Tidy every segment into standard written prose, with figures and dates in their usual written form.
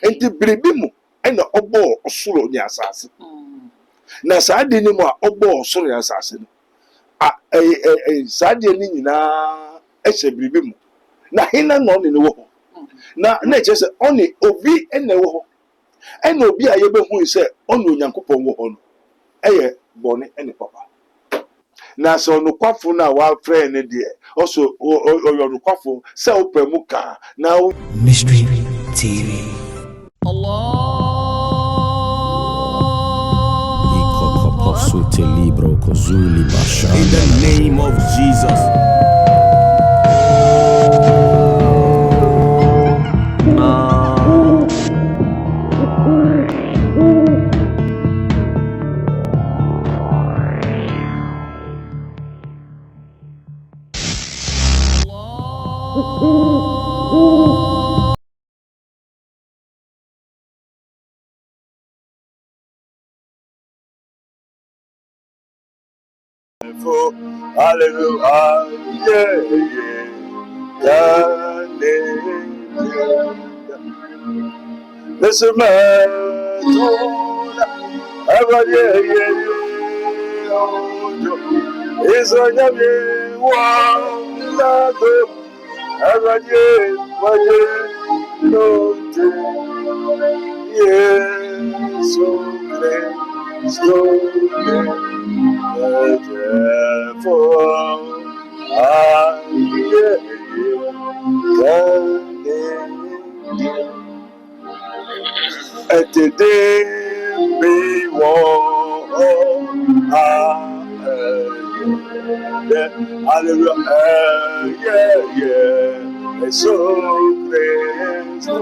enti biribi mu ena obo osoro ni asase na saade ni mu a obo osoro ni asase no saade ni nyina ehye biribi mu na hena no ne wo ho na eche se oni obi ene wo ho ena obi a yebehu se oni onyankopon wo ho no eye bone ene papa na so no kwafo na wa friend ne de also oyo no kwafo se opemu ka na Mystery TV. Allah. In the name of Jesus. Hallelujah, listen, man, is on your one, yes, so great, so great. And today we walk hallelujah, yeah, it's so great, so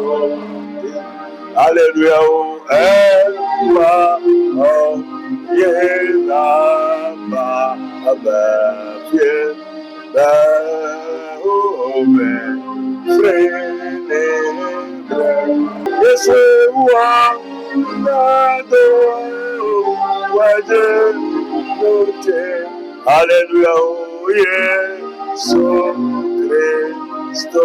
hallelujah, yes, hallelujah, yeah, so great, so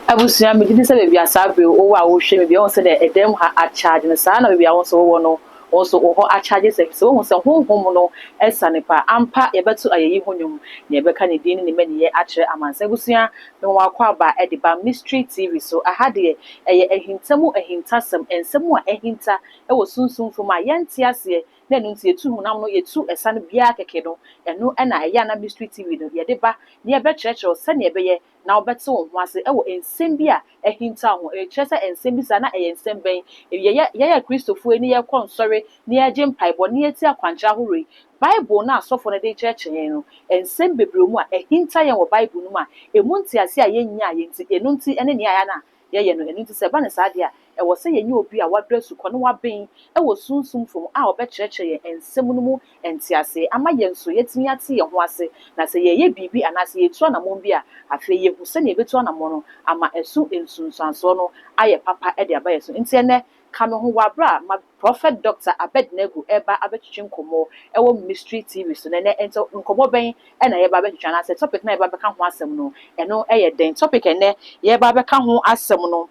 Abusia me did say be asabe o wa wo hwe me be won say the edem ha a charge no sa na be won so wo no also wo a charge say so won say honhom no esane pa ampa ye beto ayeyi honwom na ye beka ne din ne mani ye a kire amansa abusia me wa kwa ba e de ba mystery tv so aha de eye ehintamu ehintasem ensemu a ehinta e wo sunsun fo ma ye ntia ase na enu ntie tu hunam no ye tu esane bia keke no eno na eya na mystery tv no ye de ba ne ye be church se ne be ye na obete wo ho ase e wo ensem bi a ehinta ho e kire se ensem bi sa na e ensem ben ye Christopher ni ye konsore ni ye jempaibo ni ye ti akwancha hore Bible na asofo na de church yen no ensem bebre mu a ehinta ye wo Bible no mu a emunti ase a ye nya ye nti enu nti ene ne aya na ye no enu nti se ba ne sa de a e wo se ye nya obi a wadra su ko no waben e wo sunsum fom a obe church ye ensem no mu enti ase ama ye nso yetimi ate ye ho ase na se ye bibi anase ye tu na mo bi a afi ye hu se ne betu na mo no ama esu ensunsanso no aye papa e de abaye so nti ene kame ho wabra ma prophet Dr. Abednego eba abetwetwe nkomo ewo mystery tv so ne ento nkomo ben e na ye ba abetwetwa na se topic na ye ba beka ho asem no eno eye den topic ene ye ba beka ho asem no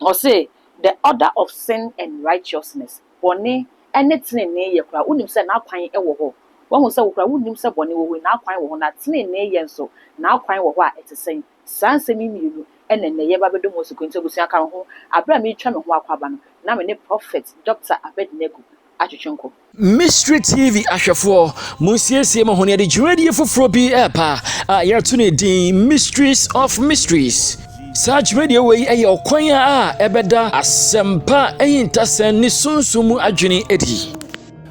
o say the order of sin and righteousness boni enetene ne ye kura unim se na kwan e wo ho wo se wo kura unim se boni wo na kwan wo ho na tene ne ye nso na kwan wo ho a etesen sansemi miru ene ne ye ba bedo mo su kwento busu aka ho abra me twa me ho akwaba no na me ne prophet Dr. Abednego atwetwenko Mystery TV ahwefo musiesie mo hone de dwumadie foforo bi epa yeto ne din Mysteries of Mysteries. Such radio we eye okwan a ebeda asempa eyintasen ni sunsumu adwene edi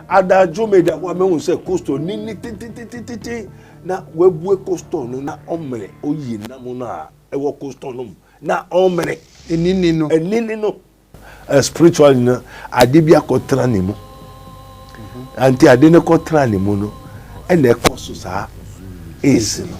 adagjo media wa me se costo ni titi na webue costo no na omre oyi na mo na e wo costo no na omre enini no spiritual na adebia kotra ne mu anti ade ne kotra ne mu no e na ekoso sa is no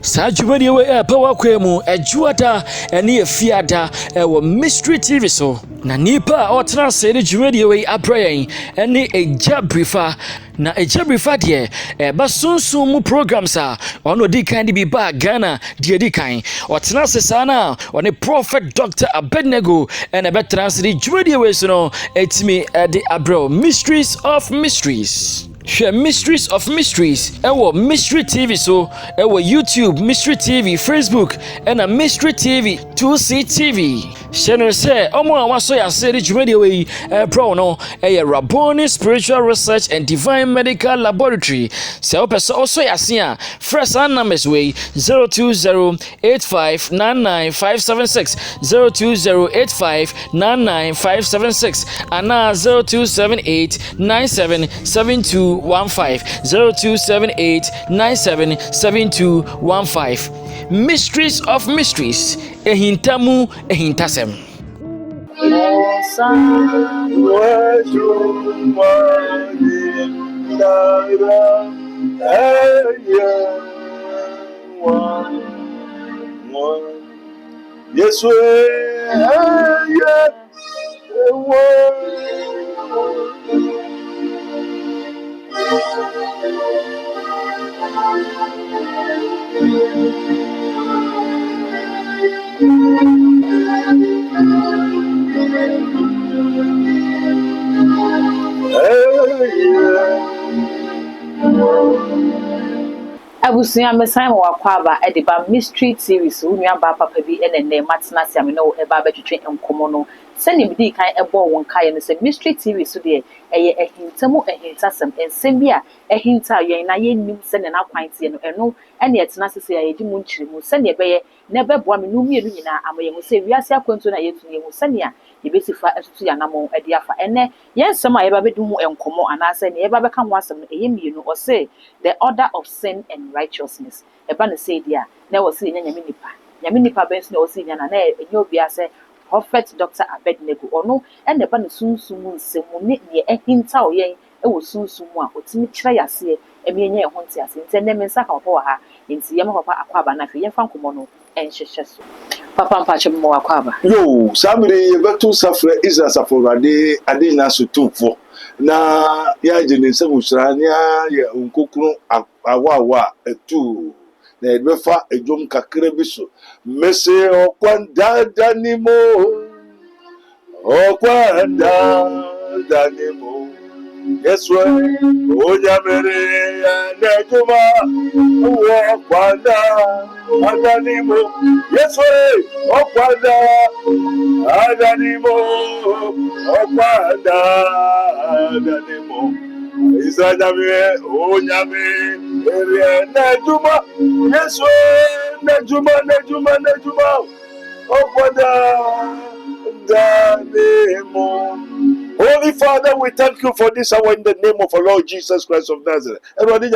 saa dwumadie wei ɛpɛ wakɔɛ mu adwuada ɛne afiada ɛwɔ mystery tv so na nipa a ɔtena ase ne dwumadie wei abrɛ yɛn ɛne Agya Brifa na Agya Brifa deɛ ɛba sunsun mu programs a ɔno di kan de bi ba Ghana deɛ di kan ɔtena ase saa na ɔne Prophet Dr. Abednego ɛna ɛbɛtena ase de dwumadie wei so no ɛtumi ɛde abrɛ Mysteries of Mysteries. Share Mysteries of Mysteries ɛwɔ Mystery TV so ɛwɔ YouTube Mystery TV, Facebook ɛna Mystery TV 2C TV. Hyɛ no sɛ ɔmo a wasɔ yɛ ase de dwumadie wei ɛbrɛ no ɛyɛ Rabboni Spiritual Research and Divine Medical Laboratory. Sɛ wopɛ sɛ ɔsɔ yɛ ase a frɛ saa numbers wei 02085995576 02085995576 anaa 0278977215 0278977215. Mysteries of Mysteries. Ehintamu ehintasem. Yes, Abusua mesan mo wakwaba e de ba mystery series wo nua ba papa bi ene ne matena sia me no e ba betwetwe enkomo no sani bi di kan ebo won kae no se mystery series so de eye ehintamu ehintasem ensem bi a ehinta yen na yennim se ne na kwantie no eno ene etena sese ya yedi mu nkyire mu sani ebeye na beboa me no mienu nyina amaye mu se wiase akwantu na yetu ye mu sani a yebesifa etutu ya namo ede afa ene yensem a yeba bedu mu enkomo anase ne yeba beka ho asem eye mienu o se the order of sin and righteousness eba ne say dia na wo se nyame nipa benso na wo se nya na enye obi ase Prophet Dr. Abednego ono ene eba ne sunsumu nsemu ne ehinta oyen ewo sunsumu a otimi kire yase emienye ho nti ase nti ene mensa ka opo ha nti yema papa akwaba na hwe yemfa nkomo no enhyehye so papa mpache mo akwaba yo samiri yebetu safre isa saforade ade na sutufo na ya jene semusrania ya nkokuru awawa etu na ebefa ejom kakra bi so mese okwanda danimo yes we onyamere na juma okwanda danimo yes we okwanda danimo okwanda danimo Isajame onyame ere na juma yes we na juma okwanda danimo. Holy Father, we thank you for this hour in the name of our Lord Jesus Christ of Nazareth. Everybody,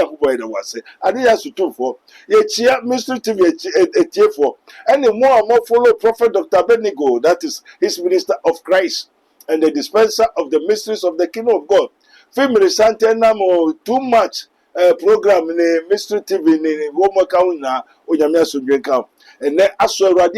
I need us to do for Mystery TV, for any more follow Prophet Dr. Abednego, that is his minister of Christ and the dispenser of the mysteries of the kingdom of God. Family Santana too much program in Mystery TV in Roma Kauna, Onyamia Sudrenka, and then as well,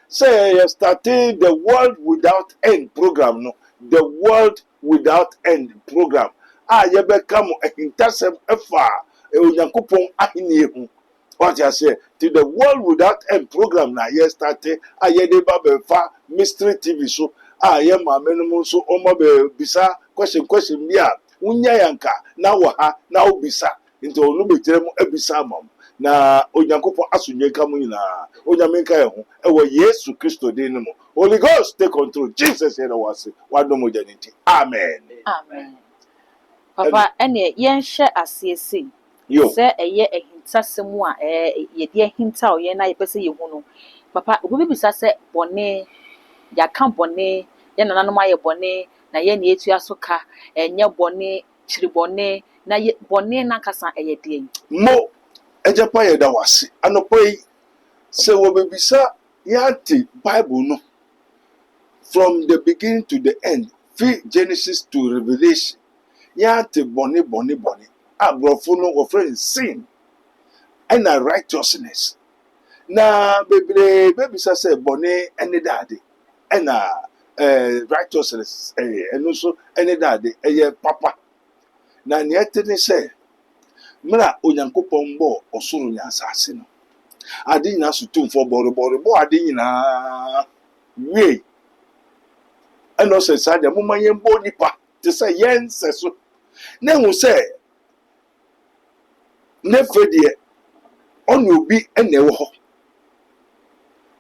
say starting the world without end program no. The World Without End program. Yebekamu ehintasem efa onyankopon ahini hu. What you say? To the World Without End program na ye started ayede ba be fa Mystery TV so ye ma menum so omo be bisa question bia unya yanka na wo ha na obisa nti onu bekyere mu abisa mam na onyankopon asonye ka mu nyina onyamenka ye ho ewo Yesu Kristo din mu. Holy Ghost, take control. Jesus said, Amen. amen papa ene yen hye asiesi se eye ehintasem a ye de ehinta o ye na ye pese ye hu no papa obi bisa se bone ya kan bone ye nananom aye bone na ye ne etu asoka enye bone chiri bone na ye bone na kasa eye de mo ejepa ye da wase anopai se wo bebisa yanti Bible no from the beginning to the end, from Genesis to Revelation, yanti boni. Abrofono offering sin and righteousness. na bebre bebisa sɛ bɔne ɛne daade ɛna righteousness ɛno nso ɛne daade ɛyɛ papa na nea ɛte ne sɛ mmerɛ a onyankopɔn bɔɔ ɔsoro ne asase no ade nyinaa so tumfoɔ bɔrebɔ ade nyinaa wie ɛna ɔsɛ saa deɛ momma yɛmbɔ nipa te sɛ yɛn nsɛ so na ehu sɛ ne fɛ deɛ ɔne obi ɛna ɛwɔ hɔ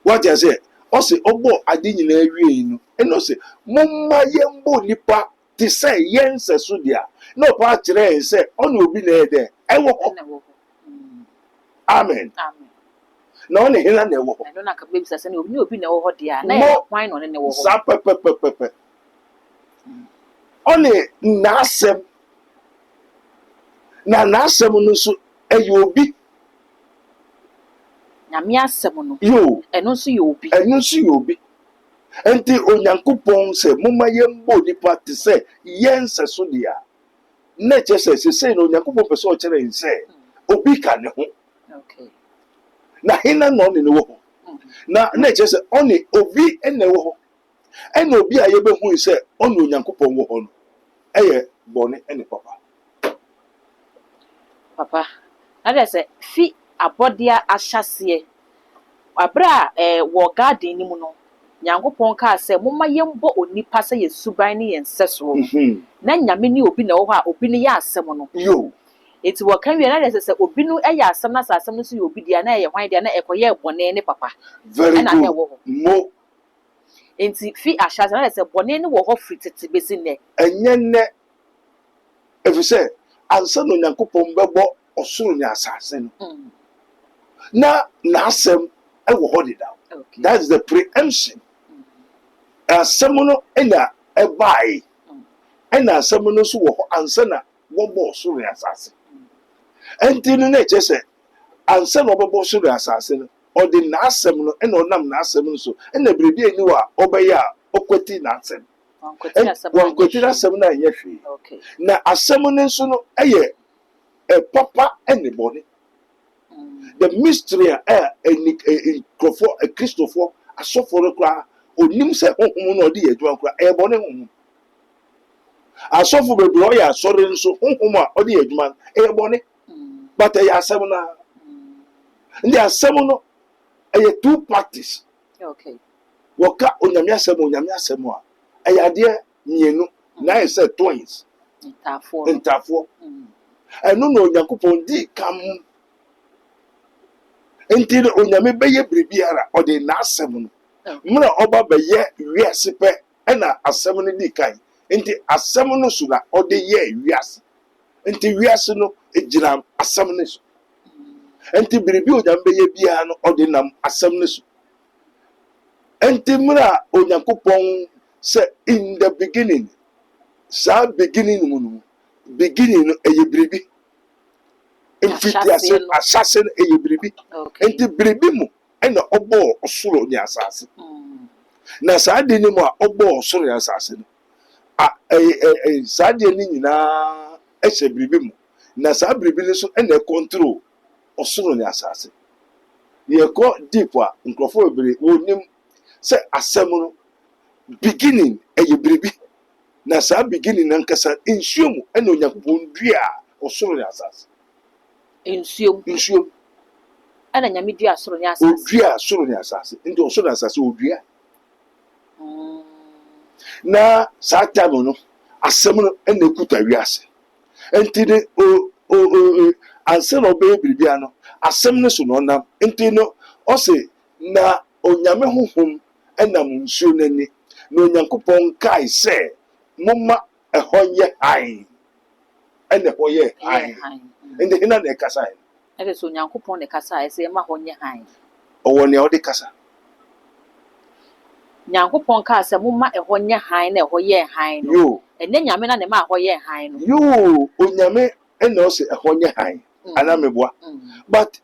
wagya sɛ ɔsɛ ɔbɔ ade nyinaa wie no ɛna ɔsɛ momma yɛmbɔ nipa te sɛ yɛn nsɛ so deɛ na ɔpa akyerɛ yɛn sɛ ɔne obi na ɛyɛ dɛ ɛwɔ hɔ amen na ɔne hena na ɛwɔ hɔ ɛno na ka bebisa sɛ ne obi na ɛwɔ hɔ deɛ na ɛyɛ kwan na ɔne ne wɔ hɔ saa pɛpɛpɛpɛpɛ ɔne n'asɛm na n'asɛm no nso ɛyɛ obi nyame asɛm no yo ɛno nso yɛ obi ɛno nso yɛ obi nti onyankopɔn sɛ momma yɛmbɔ nipa te sɛ yɛn nsɛ so deɛ a na ɛkyɛ sɛ sesei na onyankopɔn pɛ sɛ ɔkyerɛ yɛn sɛ obi ka ne ho okay na hena na ɔne ne wɔ hɔ na ɛkyɛ sɛ ɔne obi ɛna ɛwɔ hɔ ɛna obi a yɛbɛhu sɛ ɔne onyankopɔn wɔ hɔ no ɛyɛ bɔne ɛne papa na dɛ sɛ fi abɔdeɛ ahyɛseɛ abere a wɔ garden no mu no nyankopɔn kaa sɛ momma yɛmbɔ onipa sɛ yɛ suban ne yɛn nsɛsoɔ na nyame ne obi na ɛwɔ hɔ a obi no yɛ asɛm no yo enti wɔka wie na dɛ sɛ obi no yɛ asɛm na sɛ asɛm no nso yɛ obi deɛ na ɛyɛ hwan deɛ na ɛkɔyɛ bɔne ne papa very ɛna na good ɛwɔ hɔ mo enti fi ahyɛseɛ na dɛ sɛ bɔne no wɔ hɔ firi tete besi nnɛ ɛnyɛ nnɛ ɛfiri sɛ ansa na onyankopɔn bɛbɔ ɔsoro ne asase no na n'asɛm ɛwɔ hɔ deda okay that is the preemption asɛm no ɛna ɛbae ɛna asɛm no nso wɔ hɔ ansa na wɔbɔ ɔsoro ne asase ɛnti no na ɛkyɛ sɛ ansa na ɔbɛbɔ ɔsoro ne asase no ɔde n'asɛm no ɛna ɔnam n'asɛm no so ɛna biribi eni wɔ a ɔbɛyɛ a ɔkwati n'asɛm wankwati n'asɛm no a ɛnyɛ hwee okay na asɛm no nso no ɛyɛ papa ɛne bɔne the mystery a nkurɔfoɔ akristofoɔ asɔfoɔ no koraa onim sɛ honhom no ɔde yɛ adwuma koraa ɛyɛ bɔne honhom asɔfo bebree ɔyɛ asɔre nso honhom a ɔde yɛ adwuma no ɛyɛ bɔne but ɛyɛ asɛm no a nti asɛm no ɛyɛ two parties okay wɔka onyame asɛm a ɛyɛ adeɛ mmienu na ayɛ sɛ twins ntafoɔ ɛno na onyankopɔn di kam nti no onyame bɛyɛ biribiara ɔde n'asɛm no mmerɛ ɔba bɛyɛ wiase pɛ ɛna asɛm no di kan nti asɛm no so na ɔde yɛ wiase nti wiase no gyina asɛm no so nti biribi onyame bɛyɛ biara no ɔde nam asɛm no so nti mmerɛ a onyankopɔn sɛ in the beginning saa beginning mu no beginning no ɛyɛ biribi mfitiase ahyase no ɛyɛ biribi nti biribi mu ɛna ɔbɔɔ ɔsoro ne asase na saa de no mu a ɔbɔɔ ɔsoro ne asase no saa deɛ no nyinaa ɛhyɛ biribi mu na saa biribi no nso ɛna ɛkɔntrol ɔsoro ne asase yɛkɔ deep a nkurɔfoɔ bebree wɔnim sɛ asɛm no beginning ɛyɛ biribi na saa beginning nankasa nsuo mu ɛna onyankopɔn dua ɔsoro ne asase nsuo ɛna nyame dua soro ne asase odua soro ne asase nti ɔsoro ne asase odua na saa time no asɛm no ɛna ekuta wiase nti ne ansa na ɔbɛyɛ biribia no asɛm no so na ɔnam nti no ɔse na onyame honhom ɛnam nsuo n'ani na onyankopɔn kae sɛ momma ɛhɔ yɛ hann ɛna ɛhɔ yɛ hann nti hena na ɛkasa yɛ ɛde so onyankopɔn na ɛkasa a ɛsɛ ɛma hɔ nyɛ hann ɔwɔ nea ɔde kasa nyankopɔn kaa sɛ momma ɛhɔ nyɛ hann na ɛhɔ yɛ hann no ɛnɛ nyame na ne ma ɛhɔ yɛ hann no onyame ɛna ɔsɛ ɛhɔ nyɛ hann anaa meboa but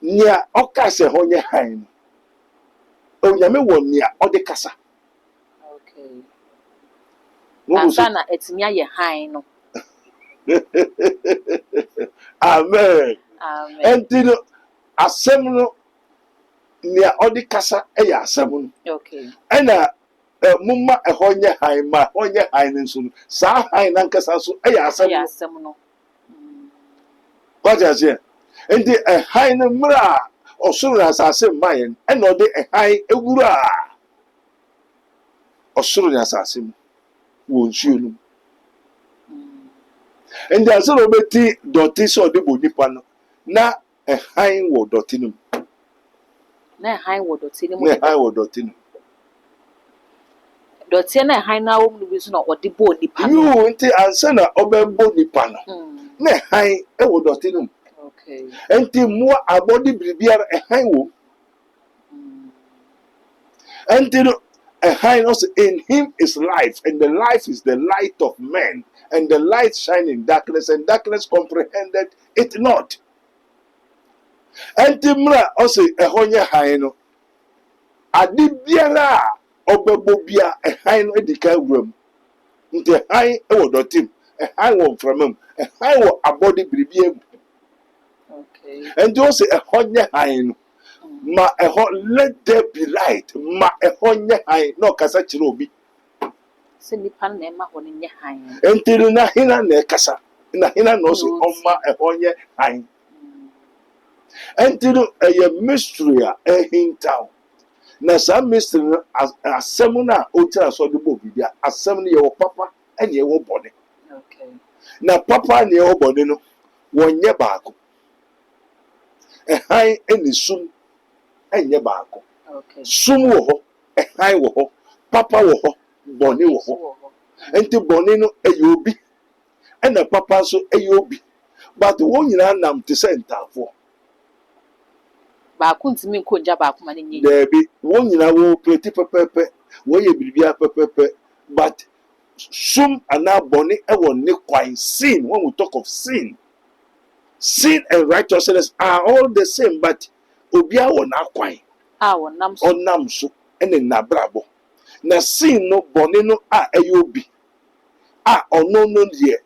nea ɔka sɛ ɛhɔ nyɛ hann no onyame wɔ nea ɔde kasa ansa na ɛtumi ayɛ hann no amen ɛnti no asɛm no nea ɔde kasa ɛyɛ asɛm no Okay. ɛna mumma ɛhɔ nyɛ han ma ɔnyɛ han no nso no saa han nankasa so ɛyɛ asɛm Yeah, no some no. wagye aseɛ nti ɛhan no mmerɛ a ɔsoro ne asase mmayɛ no ɛna ɔde ɛhan ewura ɔsoro ne asase mu wɔ nsuo no mu nti asɛ na ɔbɛti dɔte sɛ ɔde bɔ nipa no na ɛhan wɔ dɔte no mu Na high word or tin. na ɛhan wɔ dɔte no mu Dɔteɛ na ɛhan na wɔn no bi so na ɔde bɔ nipa no. yoo nti ansa na ɔbɛbɔ nipa no na ɛhan ɛwɔ dɔte no mu Okay. nti mmoa abɔde biribiara ɛhan wɔ mu nti no ɛhan no sɛ in him is life and the life is the light of men and the light shine in darkness and darkness comprehended it not nti mmerɛ a ɔsɛ ɛhɔ nyɛ han no ade biara a ɔbɛbɔ bia ɛhan no adi kan wura mu nti ɛhan wɔ dɔte mu ɛhan wɔ mframa mu ɛhan wɔ abɔde biribiara mu Okay. nti ɔsɛ ɛhɔ nyɛ han no ma ɛhɔ let there be light ma ɛhɔ nyɛ han na ɔkasa kyerɛ obi Sɛ nipa no na ɛma hɔ no nyɛ han. nti no na hena na ɛkasa na hena na ɔsɛ ɔma ɛhɔ nyɛ han nti no ɛyɛ mystery a ɛhintaw na saa mystery no asɛm no a ɔkyerɛ sɛ ɔde bɔ biribi a asɛm no yɛwɔ papa ɛne ɛwɔ bɔne Okay. na papa ne ɛwɔ bɔne no wɔnyɛ baako ɛhan ɛne sum ɛnyɛ baako Okay. sum wɔ hɔ ɛhan wɔ hɔ papa wɔ hɔ bɔne wɔ hɔ nti bɔne no ɛyɛ obi ɛna papa nso ɛyɛ obi but wɔn nyinaa nam te sɛ ntaafoɔ Baako ntumi nkɔ gya baako ma ne nyɛ. daabi wɔn nyinaa wɔ pleti pɛpɛɛpɛ wɔyɛ biribiara pɛpɛɛpɛ but sum anaa bɔne ɛwɔ ne kwan sin when we talk of sin and righteousness are all the same but obiara wɔ n'akwan A wɔnam so. ɔnam so ɛne n'abrabɔ na sin no bɔne no a ɛyɛ obi a ɔno no deɛ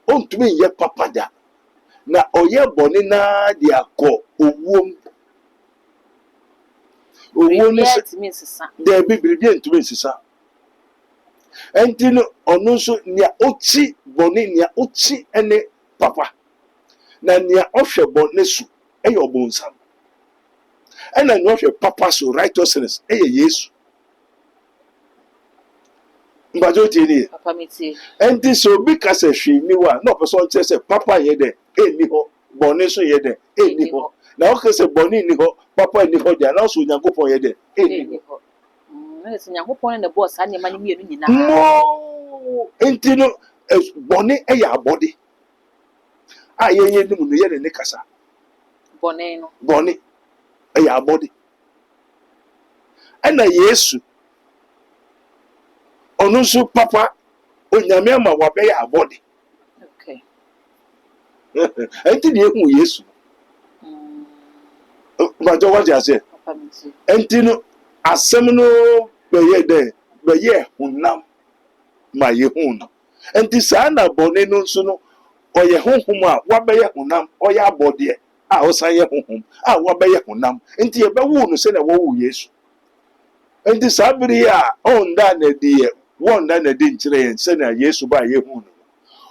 ɔntumi nyɛ papa da na ɔyɛ bɔne naa de akɔ owuom owuo no sɛ Ntumi nsesa. daabi biribi ntumi nsesa nti no ɔno nso nea ɔkyi bɔne nea ɔkyi ɛne papa na nea ɔhwɛ bɔne so ɛyɛ ɔbɔnsam ɛna nea ɔhwɛ papa so righteousness ɛyɛ yesu mbadwo tie nie Papa mi tie. nti sɛ obi kasa hwee ni hɔ a na ɔpɛ sɛ ɔnkyerɛ sɛ papa yɛ dɛ ɛnni hɔ bɔne nso yɛ dɛ ɛnni hɔ na ɔka sɛ bɔne nni hɔ papa nni hɔ deɛ anaasɛ onyankopɔn yɛ dɛ ɛnni hɔ Na sɛ Nyankopɔn na bɔɔ saa nneɛma no mmienu nyinaa. mo nti no bɔne ɛyɛ abɔde a yɛyɛ nim no yɛ ne kasa Bɔne no. bɔne ɛyɛ abɔde ɛna yesu ɔno nso papa onyame ama wabɛyɛ abɔde Okay. ɛnti deɛ ehu yesu mbadwo wagye aseɛ Papa mi tie. ɛnti no asɛm no bɛyɛ dɛ bɛyɛ honam ma yɛhu no ɛnti saa na bɔne no nso no ɔyɛ honhom a wabɛyɛ honam ɔyɛ abɔdeɛ a ɔsan yɛ honhom a wabɛyɛ honam nti yɛbɛwo no sɛnea wɔwo yesu nti saa bere yi a ɔnda n'adi wɔnda n'adi nkyerɛ yɛn sɛnea yesu baa yɛhu no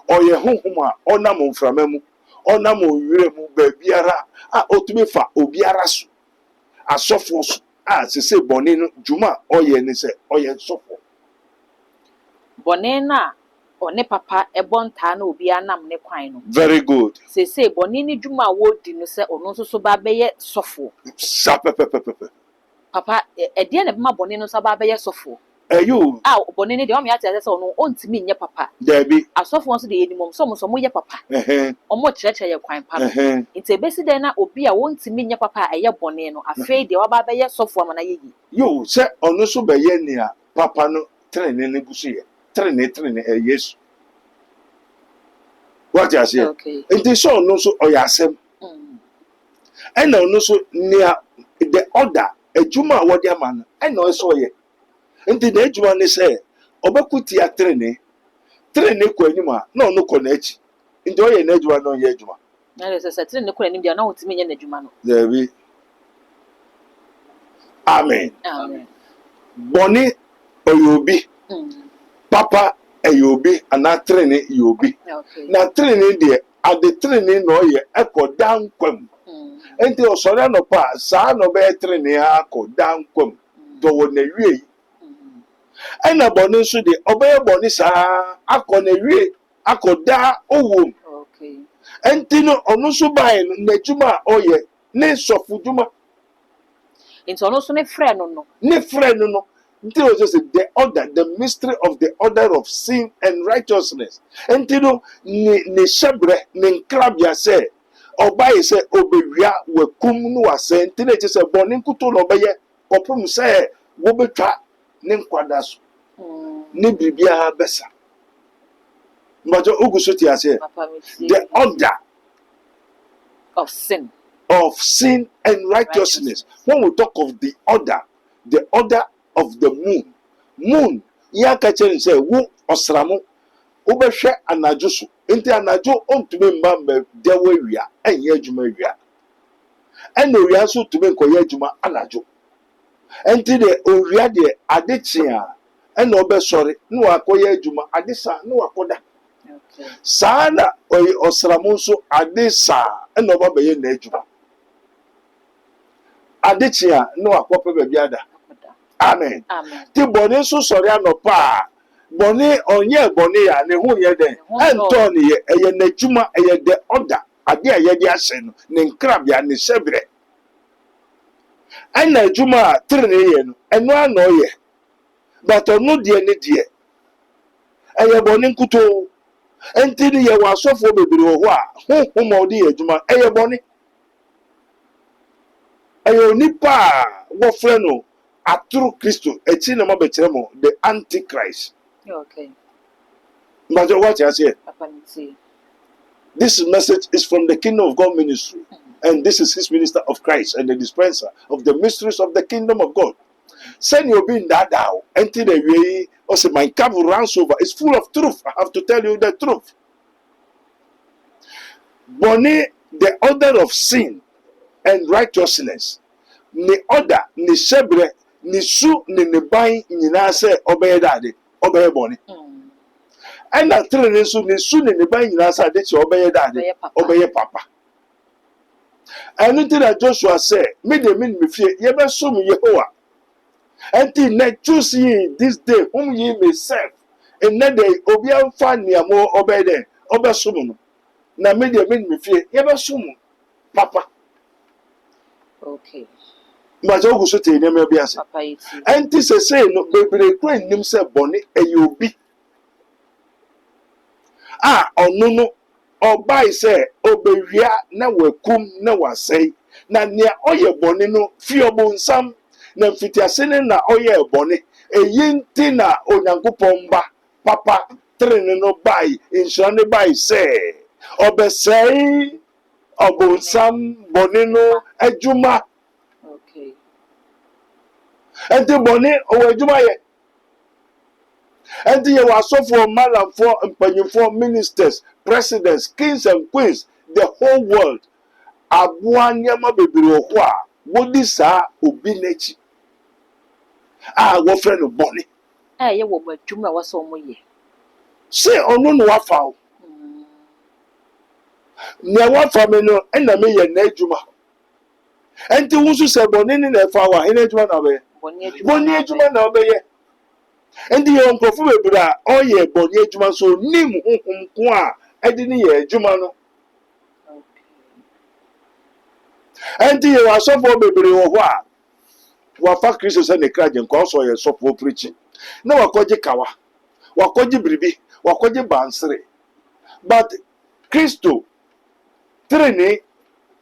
ɔyɛ honhom a ɔnam mframa mu ɔnam nwura mu baabiara a ɔtumi fa obiara so asɔfoɔ so a sese bɔne no dwuma a ɔyɛ ne sɛ ɔyɛ sɔfoɔ Bɔne na ɔne papa ɛbɔ ntaa na obi anam ne kwan no. very good Sese bɔne ne dwuma a wɔredi no sɛ ɔno nso so ba bɛyɛ sɔfoɔ. saa pɛpɛpɛpɛ Papa ɛdeɛ na ɛbɛma bɔne no nso aba bɛyɛ sɔfoɔ. ɛyɛ A bɔne ne deɛ ɔmo yɛ ate sɛ ɔno ɔntumi nyɛ papa. daabi Asɔfoɔ nso deɛ yɛnim ɔmo sɛ ɔmo nso ɔmo yɛ papa. Ɔmo kyerɛkyerɛ yɛ kwan pa no. Nti ebesi dɛn na obi a wɔntumi nyɛ papa a ɛyɛ bɔne no afei deɛ waba bɛyɛ sɔfoɔ ama na yɛ yi. yo sɛ ɔno nso bɛyɛ nea papa no trenee ne gu so yɛ trenee yesu wate aseɛ Okay. nti sɛ ɔno nso ɔyɛ asɛm ɛna ɔno nso nea the order adwuma a wɔde ama no ɛna ɔsɛ ɔyɛ nti na adwuma ne sɛ ɔbɛko tia trenee kɔ anim a na ɔno kɔ n'akyi nti ɔyɛ n'adwuma na ɔyɛ adwuma Na yɛ sɛ tiri ne kɔ anim deɛ na ɔntumi nyɛ n'adwuma no. daabi Amen. Amen. Boni oyobi. Papa eyobi anatrene yobi. Okay. Na trene de ade trene no ye ekodan kwam. Enti osore no pa saa no be trene akodan kwam. Do na wie. Ena boni nso de obeye boni saa akọ na wie akoda owom. Okay. Enti no onu so bai na djuma oye ne sofu djuma. Into ono so ne frɛ no no. Ne friend no. Enti o just the order, the mystery of the order of sin and righteousness. Enti no ne shebre ne nkrabia se obai se obewia wakum no wase enti na se boni nkuto no beye kopum se wo betwa ne nkwada so. Ne bibia besa. Mbajo oguso ti ase. The order of sin and righteousness. When we talk of the order of the moon, ya kachere say wo osramo obehwe anajo so. Enti anajo ontume mbamba dewe wia enye adwuma wia. Ena wia so tume nkoye adwuma anajo. Enti de owia de adechia ena obesore na wakoye adwuma adesa na wakoda. Saa na osramo so adesa ena obabeye na adwuma. Adechia no akwope babiada. Amen. Amen. Ti boni so sori anopa. Boni onye boni ya ne hu ye den. Ento ne ye eye n'adwuma eye de order. Ade aye de ahye no ne nkrabia ne shebre. Ana adwuma trene ye no eno ana oye. But onu de ne de. Eye boni nkuto. Enti ne ye wasofo bebre wo ho a hu mo de adwuma eye boni. Eye onipa wo frɛ no aturu Kristo echi na mabekere mo the antichrist. Okay. But what you say? Apanti. This message is from the Kingdom of God ministry, and this is his minister of Christ and the dispenser of the mysteries of the kingdom of God. Send your being that down, enter the way. Also, my cup runs over. It's full of truth. I have to tell you the truth. Boni, the order of sin and righteousness. Ni order, ni shebre, ni su, ni ban, nyina se obeye dade, obeye boni. And that training so ni su ni ban nyina se ade che obeye dade, obeye papa. And until that Joshua said, me de me fie, ye be so me Yehovah. Until na choose ye this day whom ye may serve. And na day obi amfa niamo obeye den, obe so no. Na me de me fie, ye be so mo papa. Okay. Majo go so te nyame bi ase. Enti se say no bebre kwan nim se bone eyobi. Onu no obai se obewia na wakum na wasei. Na nea oye bone no fi obonsam na mfitiase ne na oye bone. Eyinti na onyankopon ba papa trene no bai insure ne bai se obesei obonsam bone no adwuma. Enti boni owedwuma ye. Enti ye wasofo malamfo mpanyimfo ministers, presidents, kings and queens, the whole world. Aboa nyama bebre ho a wodi saa obi nachi. Wo frɛ no boni. Ye wo madwuma wo so mo ye. Se onu no wafa o. Ne wafa me no na me ye na adwuma. Enti wunsu se boni ni na fa wa he na adwuma na be. Boni adwuma na obeye. Ndi ye nkrofo bebra oye boni adwuma so nim honhom ko a edi ni ye adwuma no. Ndi ye wasofo bebre wo ho a wafa Kristo se ne kraje nko so ye sofo preaching. Na wakoje kawa. Wakoje bribi, wakoje bansere. But Kristo trene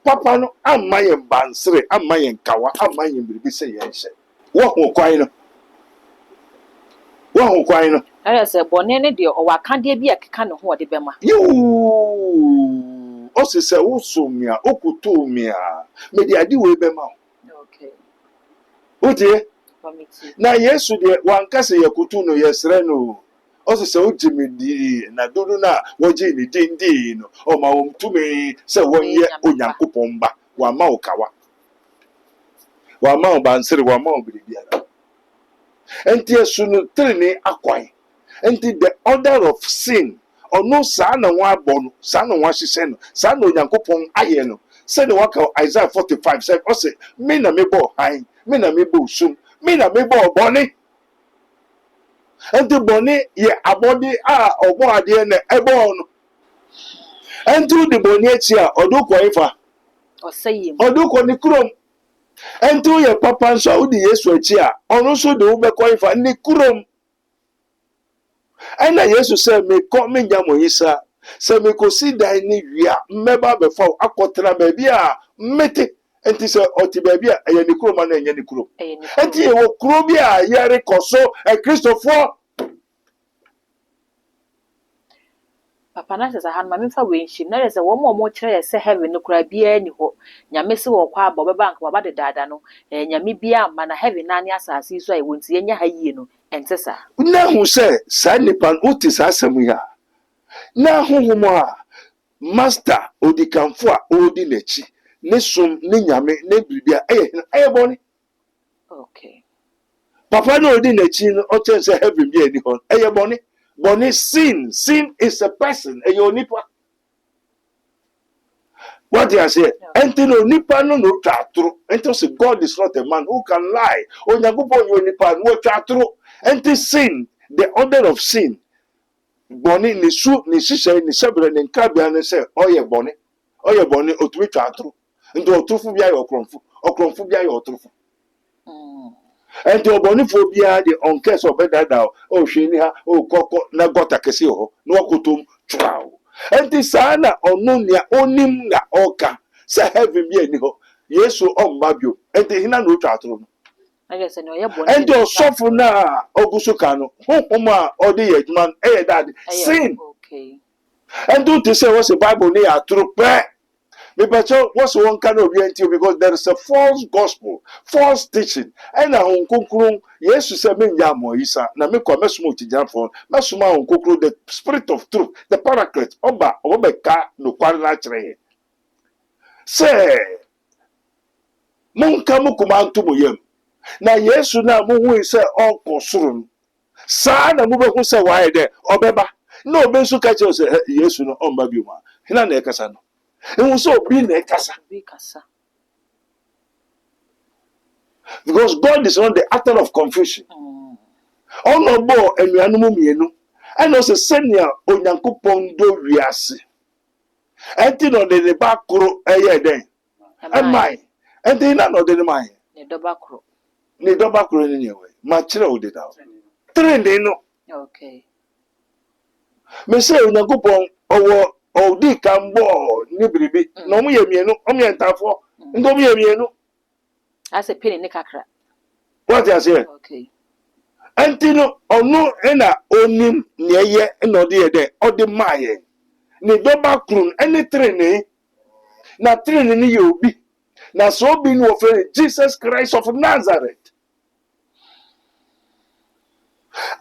papa no amaye bansere, amaye kawa, amaye bribi se ye nse. Wo ho kwan no. Wo kwan no. Ara se bone ne de o wakade bi akeka ne ho ode bema. O se wo so mia, okuto mia. Me de ade we bema. Okay. Otie. Na Yesu de wankase yakutu no yesre no. O se wo jimi di na dodo na wo ji ni dindi no. O ma wo tume se wonye onyankopon ba. Wa ma okawa. wa ma bansere wa ma biribiara enti esu no trene akwan enti the order of sin ono saa na wa abɔ no saa na wa hyehyɛ no saa na onyankopɔn ayɛ no sɛ de waka Isaiah 45 sɛ ɔsɛ me na mebɔ han me na mebɔ sum me na mebɔ bɔne enti bɔne yɛ abɔde a ɔbɔ adeɛ na ɛbɔ no enti de bɔne akyi a ɔdo kɔ ifa ɔdo kɔ ne kurom enti yɛ papa nso a wodi Yesu akyi a ɔno nso de wo bɛkɔ ifa ne kurom ɛna Yesu sɛ mekɔ menya mo yisa sɛ mekosi dan ne wia mmɛba bɛfa akɔtena baabi a mmete enti sɛ ɔte baabi a ɛyɛ ne kurom ana ɛnyɛ ne kurom enti yɛwɔ kuro bi a yɛrekɔ so Kristofoɔ papa na sɛ ha ma memfa wenhyim na sɛ wɔn mo kyerɛ sɛ heaven no kura biara ni hɔ nyame se wɔ kɔ abɔ bɛba nka baba dedaada no nyame bia ma na heaven na ne asase so a ɛwɔ nti yɛnya ha yie no ɛnte saa na hu sɛ saa nipa no wote saa asɛm yi a na honhom a master odikanfo a odi n'akyi ne som ne nyame ne biribia ɛyɛ bɔne okay papa na odi n'akyi no ɔkyerɛ sɛ heaven bi ani hɔ ɛyɛ bɔne bɔne sin is a person ɛyɛ onipa what you say enti no nipa no no twa atoro enti say God is not a man who can lie onyankopɔn yɛ onipa no twa atoro enti sin the order of sin bɔne ne su ne hyehyɛ ne hyɛbrɛ ne nkrabea ne sɛ ɔyɛ bɔne otumi twa atoro nti ɔtorofo bi ayɛ ɔkorɔmfo bi ayɛ ɔtorofo enti ɔbɔnefoɔ biara de ɔnkɛ sɛ ɔbɛdada ɔhwɛ ni ha ɔkɔkɔ na gɔta kɛse wɔ hɔ na wakɔtom twaw enti saa na ɔno nea onim na ɔka sɛ heaven bi ani hɔ Yesu ɔmma bio enti hina na ɔtwa atoro no enti ɔsɔfo no a ɔgu so ka no honhom a ɔde yɛ adwuma no ɛyɛ dade sin enti wote sɛ wɔ sɛ Bible ne yɛ atoro pɛ mepɛkyɛ wɔ sɛ wɔnka no obi antio because there is a false gospel false teaching ɛna Honhom Kronkron Yesu sɛ menya amoyisa na mekɔ mɛsoma otigyinafoɔ mɛsoma Honhom Kronkron the spirit of truth the paraclete ɔba ɔbɛka nokware no akyerɛ yɛ sɛ monka mo koma nto mo yam na Yesu na mohui sɛ ɔkɔ soro no saa na mobɛhu sɛ wayɛ dɛ ɔbɛba na obi nso ka kyerɛ sɛ Yesu no ɔmba bio ma hena na ɛkasa no so obi na ɛkasa because God is not the author of confusion ɔnɔbɔ anuanom mmienu ɛna ɔsɛ sɛnea onyankopɔn do wiase ɛnti na ɔde ne ba koro ɛyɛ dɛn ɛman ɛnti na ɔde ne man ne dɔba koro ne nyɛwɛ ma kyerɛ wo deda trene no me sɛ onyankopɔn ɔdi kan bɔ ne biribi na ɔmo yɛ mmienu ɔmo yɛ ntafoɔ nti ɔmo yɛ mmienu asɛ pene ne kakra wɔte aseɛ ɛnti no ɔno ɛna onim nea ɛyɛ ɛna ɔde yɛ dɛ ɔde maa yɛ ne dɔba koro ɛne trene na trene ne yɛ obi na sɛ obi no wɔfrɛ Jesus Christ of Nazareth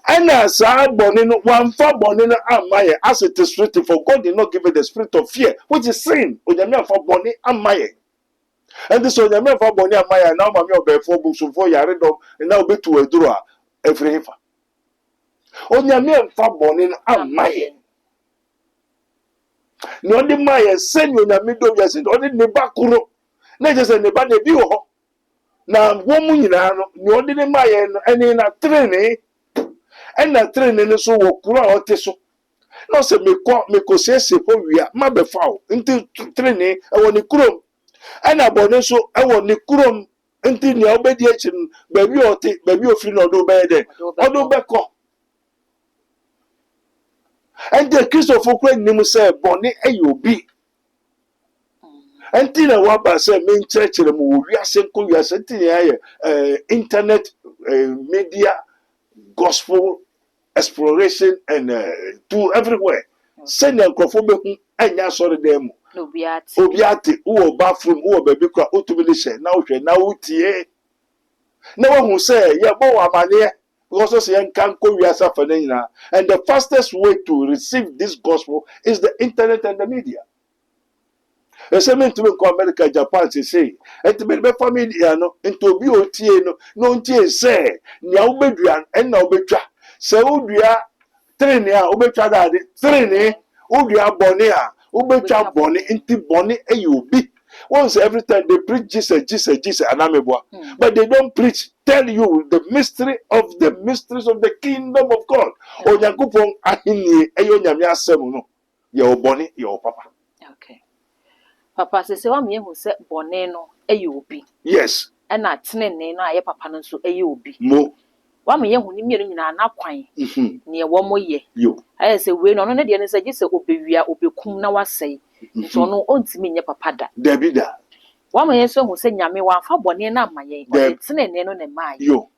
ɛna saa bɔne no wamfa bɔne no amma yɛ as it is written for God did not give it the spirit of fear which is sin onyame amfa bɔne amma yɛ ɛnti sɛ onyame amfa bɔne amma yɛ na ɔmame ɔbɛɛfoɔ busumfoɔ yaredɔm na wobɛtu aduro a ɛfiri hefa onyame amfa bɔne no amma yɛ na ɔde ma yɛ sɛnea onyame dɔ wiase nti ɔde ne ba koro na ɛkyɛ sɛ ne ba na ebi wɔ hɔ na wɔn mu nyinaa no nea ɔde ne ma yɛ no ɛne na trene ɛna trene no so wɔ kuro a ɔte so na ɔsɛ mekɔsiesie hɔ wia ma bɛfa wo nti trene ɛwɔ ne kurom ɛna bɔne so ɛwɔ ne kurom nti nea ɔbɛdi akyi no baabi a ɔte baabi a ofiri na ɔde bɛyɛ dɛ ɔde bɛkɔ ɛnti Kristofo kura nim sɛ bɔne ɛyɛ obi ɛnti na waba sɛ menkyerɛkyerɛ mu wɔ wiase nkɔ wiase nti na yɛayɛ internet media gospel exploration and to everywhere sɛnea nkurɔfoɔ bɛhu ɛnyɛ asɔre dan mu obi ate wowɔ bathroom wowɔ baabi kora wotumi de hyɛ na wohwɛ na wotie na woahu sɛ yɛbɔ wɔ amanneɛ because sɛ yɛnka nkɔ wiase afa no nyinaa and the fastest way to receive this gospel is the internet and the media Ese me ntumi ko America Japan say ntumi be family no ntobi otie no ntie say nya obedua na obetwa se odua trene a obetwa dade trene odua bone a obetwa bone nti bone obi. Once every time they preach Jesus anameboa, but they don't preach tell you the mystery of the mysteries of the kingdom of God. Onyankopon ahini eyo nyame asem no ye obone ye papa. Okay. Papa se wa me hu se bone no obi. Yes. E na tenene no aye papa no so obi. Mo. Wa me hu ni mienu nyina na kwan. Ne wo mo ye. Yo. Aye se we no no ne de ne se gise obewia obekum na wasai. Nti ono ontimi nye papa da. Debida. Wa me so hu se nyame wa fa bone na amaye. O de tenene no ne mai. Yo.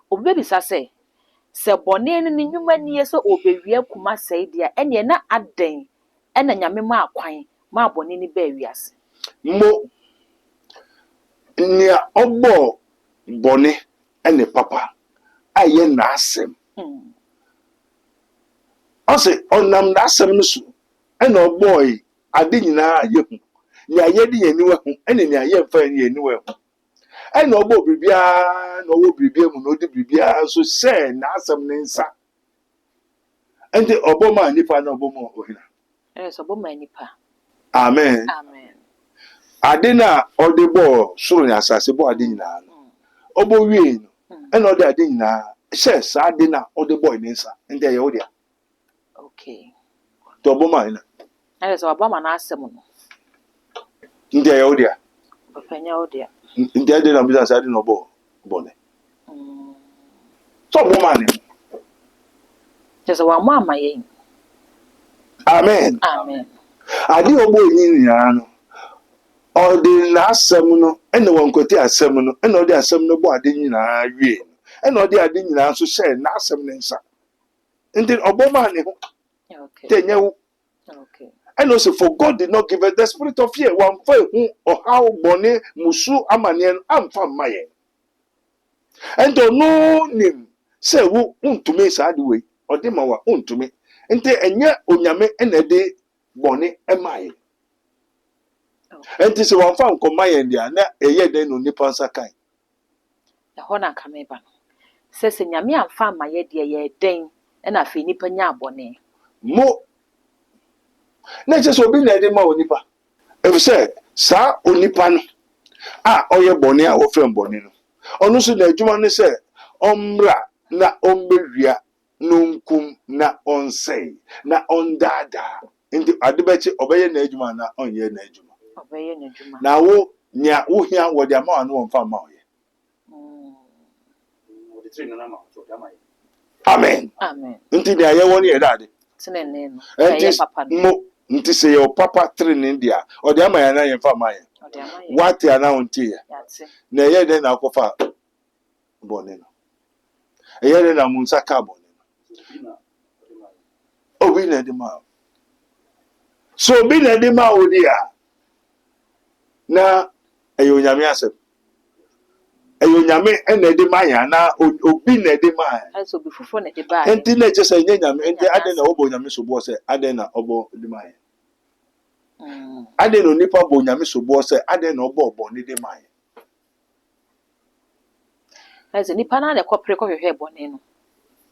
Obi bisa se bone no ni nwuma ni so obewia kuma sai dia ene na aden ena nyame ma akwan ma bone ni ba wiase. Mo nia obo bone ene papa aye na asem. Ose onam na asem no so ena obo yi ade nyina aye hu. Ni aye di yeniwa hu ene ni aye mfa ni yeniwa hu. Ena obo bibia na owo bibia mu no di bibia so se na asem ne nsa. Ente obo ma nipa na obo mo ohina. So obo ma nipa. Amen. Amen. Ade na ode bo soro ni asase bo ade nyina no. Obo wie no. Ena ode ade nyina she sa ade na ode bo ni nsa. Ente ye wo dia. Okay. To obo ma ina. So obo ma na asem no. Ente ye wo dia. Openya wo dia. Ente ade na bisa sa ade no bo bone. So obo ma ni. Just wa mo amaye. Amen. Amen. Ade obo ni nyina no. Ode na asem no ene wankote asem no ene ode asem no bo ade nyina wie ene ode ade nyina so share na asem ne nsa enti oboma ne ho. Okay. Tenyewu. Okay. And also for God did not give us the spirit of fear. One for who or how bone musu amanien amfa maye. And no nim say wo untumi sa de we ode ma wa untumi enti enye onyame enede bone emaye. Enti se wan fa nkomaye ndia na eye den no nipa nsakan. The hona kameba. Se nyame amfa maye de ye den na afi nipa nya abone. Mo na je so bi na de ma onipa. If say sa onipa no oye bone a wo frem bone no. Onu so na adwuma ne se omra na ombewia nunkum na onsei na ondada. Enti adebechi obeye na adwuma na onye na adwuma. Obeye na adwuma. Na wo nya wo hia wo de ama no won fa ma oye. Amen. Amen. Nti dia ye woni e dade. Tinene no. Eye papa no. Mo nti se ye papa trene dia. O de ama ya na ye fa ma ye. O de ama ye. What ya na unti ya. Yate. Na ye de na akofa bone no. Ye de na munsa ka bone no. Obi na de ma. So obi na de ma o dia. Na ayo nyame asem. Ayo nyame ene de ma ya na obi na de ma. Also be fufu na de ba. Enti na je se nyame enti ade na obo nyame so bo se ade na obo de ma. Ade no nipa bo nyame so bo se ade na obo ni de ma. As nipa na de kopre ko hwehwe bone no.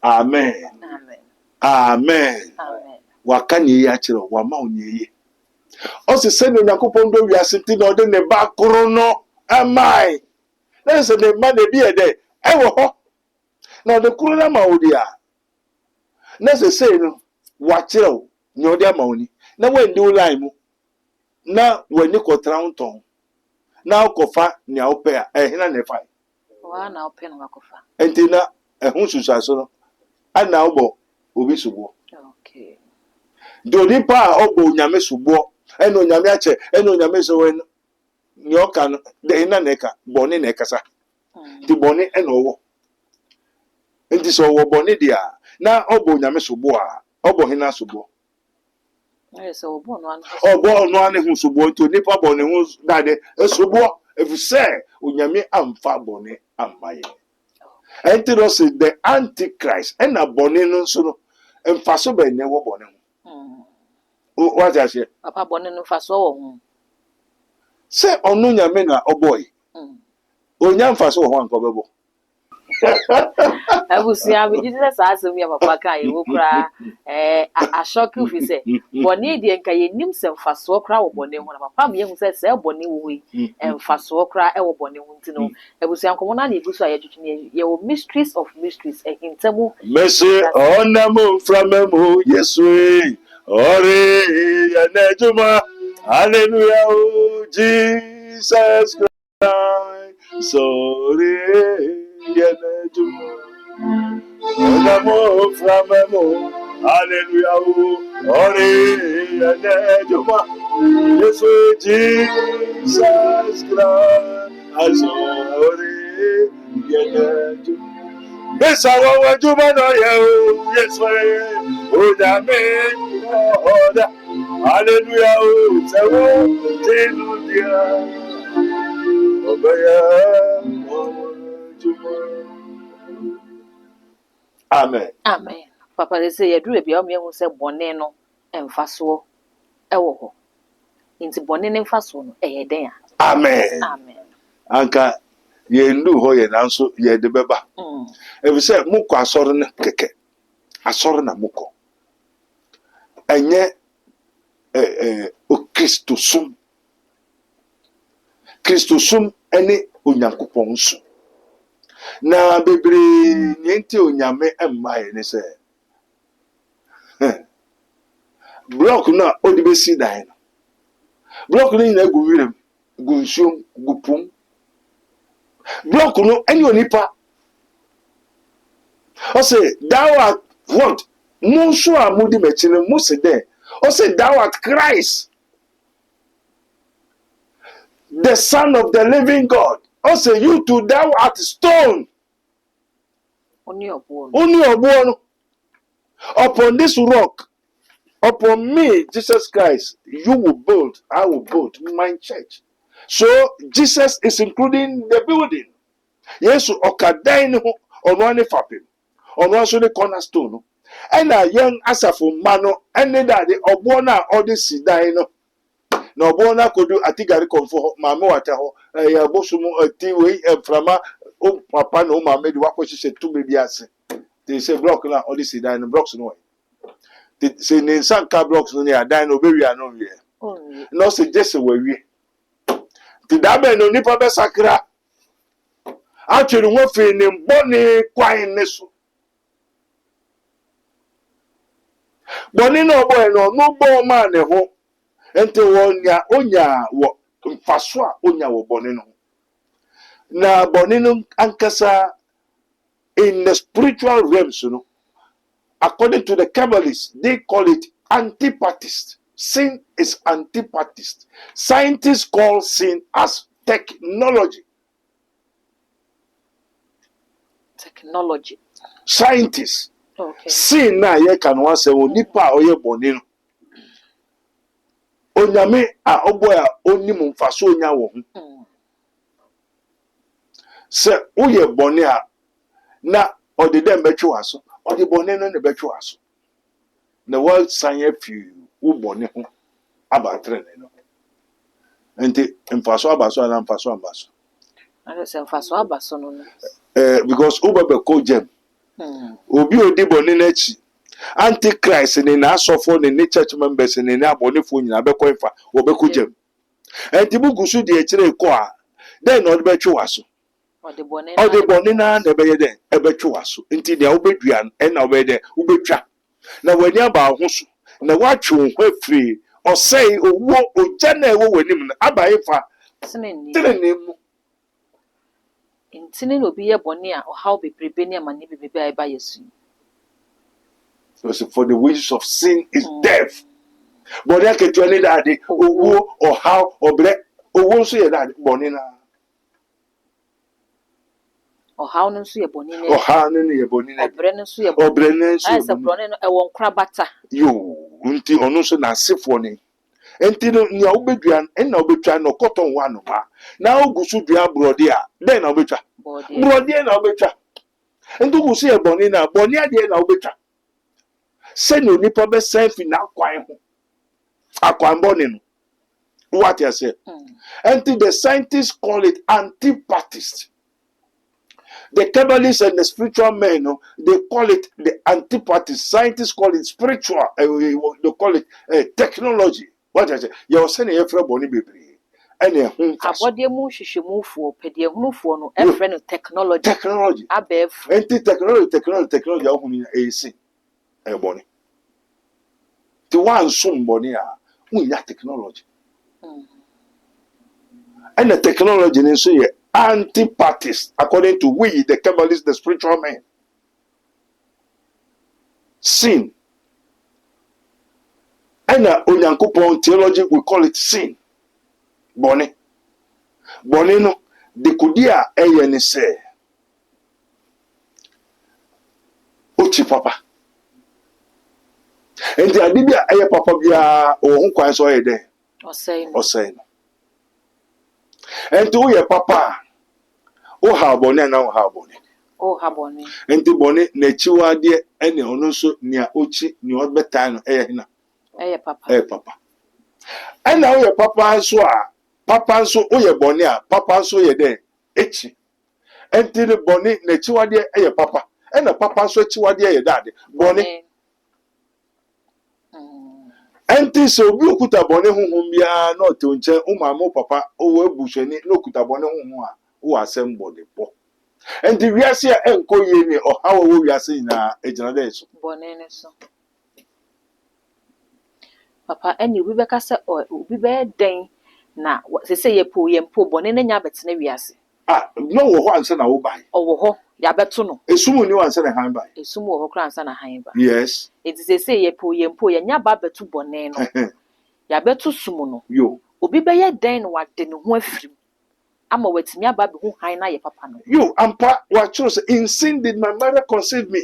Amen. Amen. Amen. Amen. Waka ni ya kire wa ma onye yi. O se se no yakopon do wi asenti na ode ne ba koro no amai. Na se ne ma de bi e de e wo ho. Na de kuro na ma odi a. Na se no wa kire o ni ode ama oni. Na we ndi ulai mu. Na we ni kotra unton. Na okofa ni a ope a hina ne fa. Wa na ope no akofa. Enti na ehun susaso no. Ana obo obi subo. Okay. Do nipa obo nyame subo. Eno nyame ache, eno nyame so wen ni oka no de ina neka bone na ekasa. Di bone eno wo. Enti so wo bone dia na obo nyame subo a, obo hina subo. So obo no an. Obo no an hu subo to nipa bone hu dade subo if say onyame amfa bone amaye. Enti no say the antichrist ena bone no so no emfa so be ne wo bone hu. What I say? Papa bone no fa so wo hu. Say onu nyame na oboy. Onya mfaso ho anko bebo. Abusia be Jesus asem ya papa kan ye wokura a shock you fi say boni de nka ye nim se mfaso kra wo boni ho na papa me hu se boni wo yi mfaso kra e wo boni ho ntino abusia nkomo na na egusu aye twetwe ye wo mysteries of mysteries hintamu Mercy onamo framemo Yesu ore ya nejuma hallelujah oh Jesus Christ sorry ya nejuma onamo framemo hallelujah oh ore ya nejuma Yesu Jesus Christ sorry ya nejuma Besa wa juma no ye yes o da me oda hallelujah o se wo tinu dia obaya juma amen amen papa they say ye duru bia o me hu se boni no emfaso e wo ho nti boni ne mfaso no e ye den amen amen anka ye ndu ho ye nanso ye de beba e say mukọ asọrọ na keke asọrọ na mukọ enye o Kristosum ene onyankopon nso na bebre nyente onyame emmaye ne se block na odi besi dan block ni na gu wirem gu nsuom gu pum block no ene onipa o say thou art what mo so amudi mechine mo se den o say thou art Christ the Son of the living God. Also, you too, thou art stone. Only Obuono. Upon this rock, upon me, Jesus Christ, you will build, I will build my church. So, Jesus is including the building. Yes, okadain on one fapim, on one so the cornerstone. And a young asafo mano, and then that the Obuona or the Sidaino. Na obona kodu atigari komfo maame wata ho ya bosumu ati we frama o papa no maame di wakochi se tu bebi ase they say block na all this dan no blocks no they say ne sanka blocks no ya dan no be wi ano wi no say just we wi ti da be no nipa be sakra actually won fe ne mbone kwan ne so boni no boy no bo ma ne ho ente onya wo mfaso a onya wo boni no na boni no ankasa in the spiritual realms according to the Kabbalists they call it antipatist. Sin is antipatist. Scientists call sin as technology. Scientists sin na ye kan wa se onipa oye boni no onyame a oboya onim mfaso onya wo ho se uye boni a na odi dem betwe aso odi boni no ne betwe aso na world science few u boni ho abatre ne no enti mfaso abaso na mfaso abaso ana se mfaso abaso no because ubebe ko jem obi odi boni na chi antichrist ni na asofo ni church members ni na abonefo nyina bekọ ifa obekọ jem enti bugusu de ekire ko a then no betwe waso odi boni na na beye den ebetwe waso enti de obedua na obede ubetwa na wani aba ho so na watwe ho afiri osei owo oja na ewo wanim na aba ifa tene mu ntini no bi ye boni a how be prepare ni amani bebe ai ba yesu. So for the wages of sin is death. But that can tell you that the or how or black or won't say that bonina. Or how no see a bonina or how any bonina or brennan see a brennan as a bronin a won crabata. You unti or no so na symphony. Entino nya obeduan en na obetwa no cotton one ma. Na ogusu dua brodia then na obetwa. Brodia na obetwa. Ento go see a bonina bonia de na obetwa. Send you nipa be self na kwan ho akwan boni no What you say? And the scientists call it antipatist. The Kabbalists and the spiritual men, they call it the antipatist. Scientists call it spiritual. They call it technology. What I say? You're saying everybody be and abode mu hwehwemufuo pediahunufuo no efre no technology abef technology ahunu esi eboni ti wan sum boni a unya technology and the technology is so antipatist according to we the Kabbalists, the spiritual men. Sin and onyankopon theology we call it sin. Boni no de kudia eye ni se uchi papa enti adibia eye papa bia o hu kwan so ede osei no enti wo ye papa o ha boni na o ha boni enti boni na chiwade ene ono so nia ochi ni obetan no eye papa ena wo ye papa so a papa nso oye boni a papa nso ye de echi enti ne boni na chiwade eye papa ena papa nso chiwade ye dade boni enti so obi okuta boni hunhun bia na ote nche umama papa owo ebuhwani na okuta boni hunhun a wo asem bodi po enti wiase a enko ye ni ohawo wo wiase na ejina de so boni ne so papa eni obi beka se obi be den na se ye mpo boni na nya betene wiase no wo ho anse na wo bai owo ho ya beto no esumu ni wanse na han bai esumu wo ho kra ansa na han ba yes enti se ye mpo ya nya ba beto boni no ya beto sumu no yo obi be ye den no wade ne ho afiri ama watimi aba be ho han na ye papa no yo ampa wa chose in sin did my mother conceive me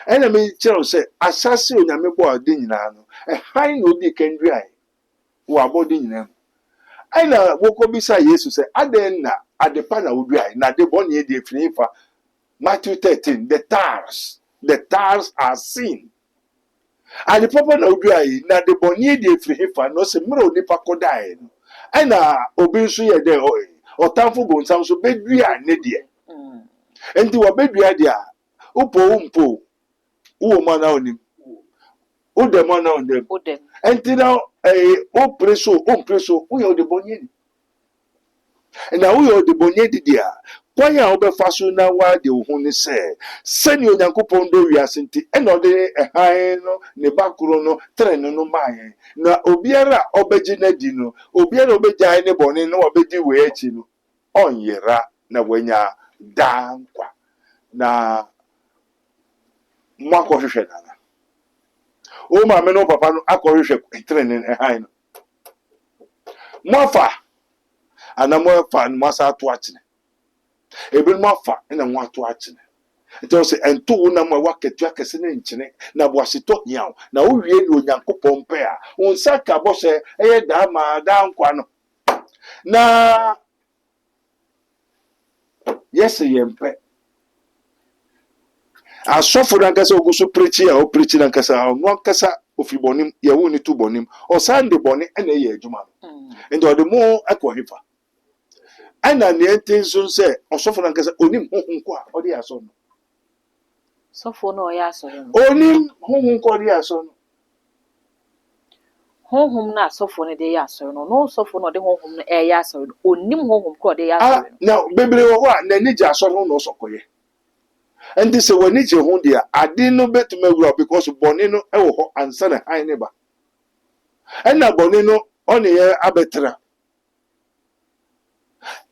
ena me chero se asase onyame bo ade nyina no han no di kendua wo abodi nyina ena woko bisa yesu se aden na adepa na wodua na de boni e de finifa Matthew 13 the tars are sin and the papa na wodua na de boni e de finifa no se mro nipa kodai no ena obi nso ye de otamfo bonsam so bedua ne de enti wo bedua de a upo uwo mana onim udemana ondem enti na o preso uyo de bonye na uyo de bonye dia kwanya obefa so na wa de hu ni se ni onyankopon do wiase nti ena ode ehan no ne bakuro no tren no maye na obiara obeji na di no obiara obejai ne boni no obedi we achi no onyera na wanya dankwa na mwako hwehwe na o ma me no papa no akohwehwe training ehan no mwafa ana mwafa nwasa ato achine ebe mwafa na nwa ato achine nti se ento na mwa waketu akese ne nchine na boaseto hiaw na o wie ni onyankopon pe a onsa ka bo se eye da ma da nkwa no na yes yempe asofo na nkasa oguso preach o preach na nkasa no nkasa ofibonim ye woni tu bonim o sande boni ena ye adwuma no enti o de mo akọhifa ana ne entinso se osofo na nkasa onim honhonko a o de aso no sofo no ya aso no onim honhonko de aso no honhom na sofo ne de ya aso no sofo no de honhom no ya aso no onim honhom ko de ya aso na bebre wo ho a na ni ja aso no sokoye enti se wani je ho dia ade no betumawura because boni no e wo ho ansa na han ne ba ena boni no oni ye abetra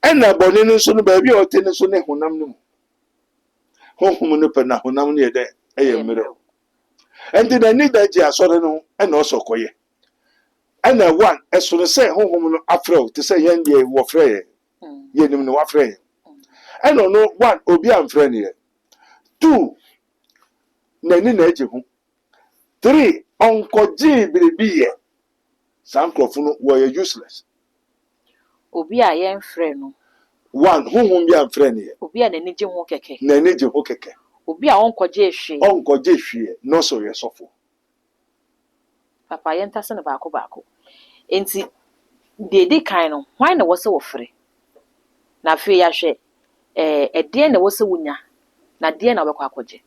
ena boni no so no ba bi o te ne so ne honam no honhom no pe na honam ne de eye mere enti na ni da je asore no ena osokoye ena one eso ne se honhom no afrɛ te se yen de wo frɛ ye nim no wa frɛ ena no one obi amfrɛ ne 2 nani na eje hu 3 onkoji biribiye sankrofo no were useless obi a yen frɛ no 1 honhom bi amfrɛ ne obi a nani je hu keke nani je hu keke obi a onkoje hwe no so yesofo papa yen tase ne baako enti Dedi kan no, why na wose wo frɛ? Na afei ya hwɛ ɛdeɛ na wose wunya. Na deɛ na wobɛkɔ akɔgye.